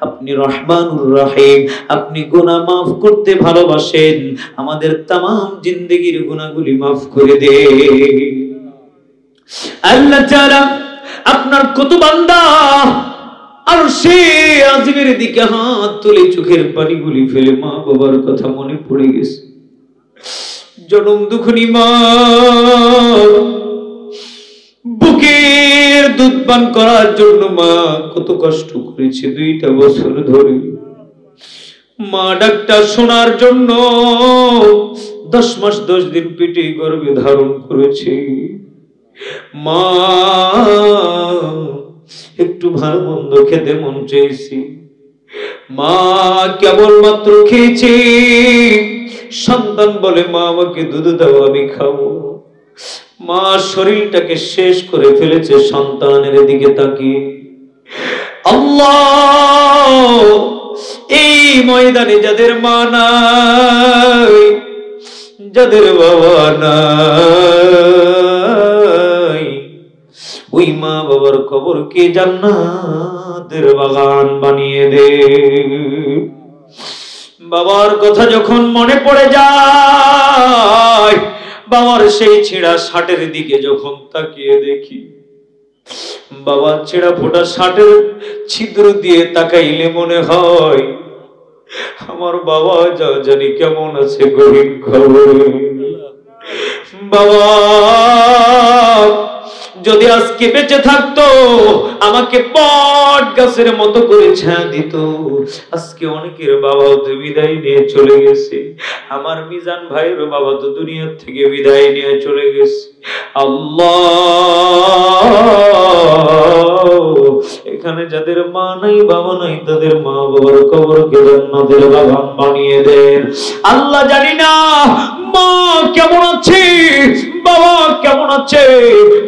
আপনি রহমানুর রহিম, আপনি গুনাহ maaf করতে ভালোবাসেন, আমাদের तमाम জিন্দেগীর গুনাহগুলি maaf করে দেন। আল্লাহ তাআলা আপনার কত বান্দা আরশে আজিমের দিকে হাত তুলে চোখের পানিগুলি ফেলে মা বাবার কথা মনে পড়ে গেছে। জনম দুঃখনী মা, বুকের দুধ পান করার জন্য মা কত কষ্ট করেছে 2টা বছর ধরে। মা ডাক্তার শোনার জন্য 10 মাস 10 দিন পেটে গর্ভে ধারণ করেছে। মা একটু ভালো মন্দ খেতে মন চেয়েছি, মা কেবলমাত্র খেয়েছে। সন্তান বলে মা আমাকে দুধ দাও, আমি খাবো। মা শরীরটাকে শেষ করে ফেলেছে সন্তানের দিকে তাকিয়ে। আল্লাহ, এই ময়দানে যাদের মা নাই, যাদের বাবা নাই, ওই মা বাবার কবরকে জান্নাতের বাগান বানিয়ে দে। বাবার কথা যখন মনে পড়ে যায়, বাবার সেই ছেঁড়া শার্টের দিকে যখন তাকিয়ে দেখি, বাবার ছেঁড়া ফোটা শার্টের ছিদ্র দিয়ে তাকাইলে মনে হয় আমার বাবা যা জানি কেমন আছে গরিব খবরে। বাবা যদি আজকে বেঁচে থাকতো, আমাকে বট গাছের মতো করে ছায়া দিত। আজকে অনেকের বাবা তো বিদায় নিয়ে চলে গেছে। আমার মিজান ভাইয়ের বাবা তো দুনিয়া থেকে বিদায় নিয়ে চলে গেছে। আল্লাহ, এখানে যাদের মা নাই বাবা নাই, তাদের মা বাবার কবরকে জান্নাতের বাগান বানিয়ে দেন। আল্লাহ, জানি না মা কেমন আছে, বাবা কেমন আছে,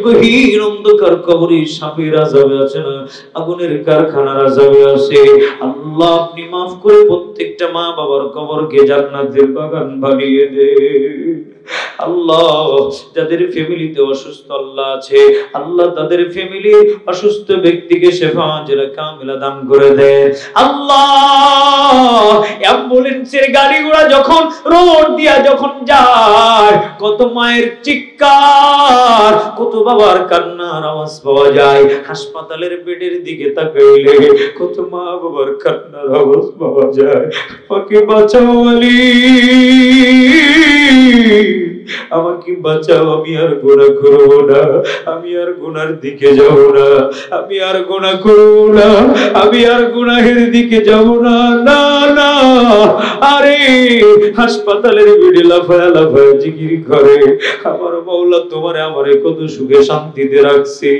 গভীর অন্ধকার কবরে সাপের আযাবে আছে না, আগুনের কারখানার আযাবে আছে। আল্লাহ, আপনি মাফ করে প্রত্যেকটা মা বাবার কবরকে জান্নাতের বাগান বানিয়ে দেন। আল্লাহ, যাদের ফ্যামিলিতে অসুস্থ আল্লাহ আছে, আল্লাহ তাদের ফ্যামিলি অসুস্থ ব্যক্তিকে শিফা আজলা কামিলা দান করে দেন। আল্লাহ, অ্যাম্বুলেন্সের গাড়িগুলো যখন রোড দিয়া যখন যায়, কত মায়ের চিৎকার চিৎকার, কত বাবার কান্নার আওয়াজ পাওয়া যায়। হাসপাতালের বেডের দিকে তাকাইলে কত মা বাবার কান্নার আওয়াজ পাওয়া যায়। আমাকে বাঁচাও আলী, আমাকে বাঁচাও, আমি আর গুনাহ করব না, আমি আর গুনার দিকে যাব না, আমি আর গুনাহ করব না, আমি আর গুনাহের দিকে যাব না। না না, আরে হাসপাতালের বেডে লাফায়া লাফায়া জিকির করে, আমার মাওলা তোমারে আমারে কত সুখে শান্তিতে রাখছে।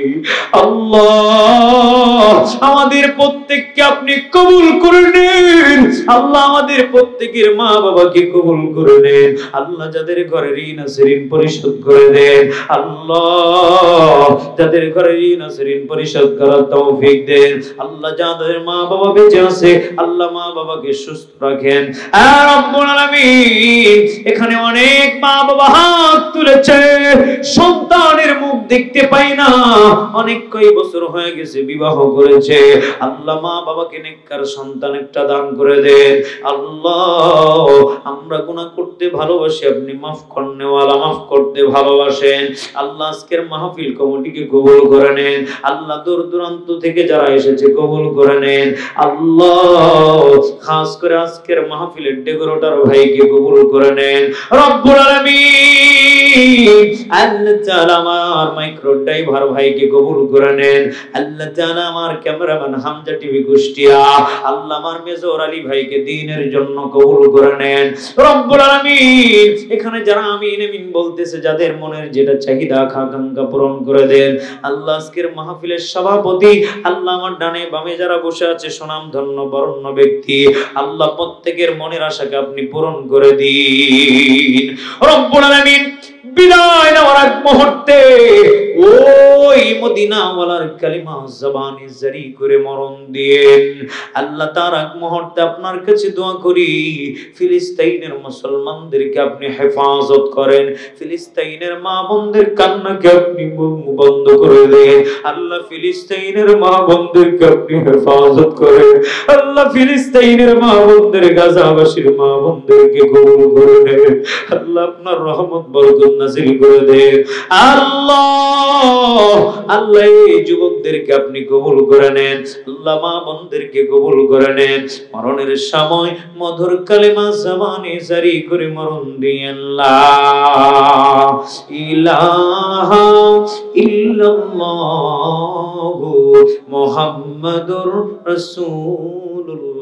আল্লাহ আমাদের প্রত্যেককে আপনি কবুল করে নেন। আল্লাহ আমাদের প্রত্যেকের মা বাবাকে কবুল করে নেন। আল্লাহ যাদের ঘরে ঋণ আছে ঋণ পরিশোধ করে দেন। আল্লাহ যাদের ঘরে ঋণ আছে ঋণ পরিশোধ করার তৌফিক দেন। আল্লাহ যাদের মা বাবা বেঁচে আছে আল্লাহ মা বাবাকে সুস্থ রাখেন। আর রব্বুল আলামিন, এখানে অনেক মা বাবা হাত তুলেছে, সন্তানের মুখ দেখতে পাই না, অনেক কই বছর হয়ে গেছে বিবাহ করেছে। আল্লাহ মা বাবাকে নেককার সন্তান একটা দান করে দেন। আল্লাহ আমরা গুনাহ করতে ভালোবাসি, আপনি মাফ করনেওয়ালা, মাফ করতে ভালোবাসেন। আল্লাহ আজকের মাহফিল কমিটিকে কবুল করে নেন। আল্লাহ দূর দূরান্ত থেকে যারা এসেছে কবুল করে নেন। আল্লাহ খাস করে আজকের মাহফিলের ডেকোরেটর ভাইকে কবুল করে নেন রব্বুল আলামিন। আল্লাহ তাআলা আমার মাইক্রো ড্রাইভার ভাইকে কবুল করে নেন। আল্লাহ তাআলা আমার ক্যামেরাম্যান হামজা টিভি কুষ্টিয়া, আল্লাহ আমার মেজর আলী ভাইকে দ্বীনের জন্য কবুল করে নেন রব্বুল আলামিন। এখানে যারা আমিন আমিন বলতেছে, যাদের মনের যেটা চাহিদা আকাঙ্ক্ষা পূরণ করে দেন। আল্লাহ আজকের মাহফিলের সভাপতি, আল্লাহ আমার ডানে বামে যারা বসে আছে সুনাম ধন্য বরণ্য ব্যক্তি, আল্লাহ প্রত্যেকের মনের আশাকে আপনি পূরণ করে দিন রব্বুল আলামিন। বিদায় নেওয়ার আগ মুহূর্তে ওই মদিনাওয়ালার কালিমা জবানে জারি করে মরণ দিয়েন। আল্লাহ তার আগ মুহূর্তে আপনার কাছে দোয়া করি, ফিলিস্তিনের মুসলমানদেরকে আপনি হেফাজত করেন, ফিলিস্তিনের মা বোনদের কান্নাকে আপনি বন্ধ করে দেন। আল্লাহ ফিলিস্তিনের মা বোনদেরকে আপনি হেফাজত করেন। আল্লাহ ফিলিস্তিনের মা বোনদের, গাজাবাসীর মা বোনদেরকে কবুল করে নেন। আল্লাহ আপনার রহমত বরকত নাযিল করে দেন। আল্লাহ আল্লাহ এই যুবকদেরকে আপনি কবুল করে নেন। আল্লাহ মা বোনদেরকে কবুল করে নেন। মরণের সময় মধুর কালেমা জবানে জারি করে মরণ দিয়েন, লা ইলাহা ইল্লাল্লাহু মুহাম্মাদুর রাসূলুল্লাহ।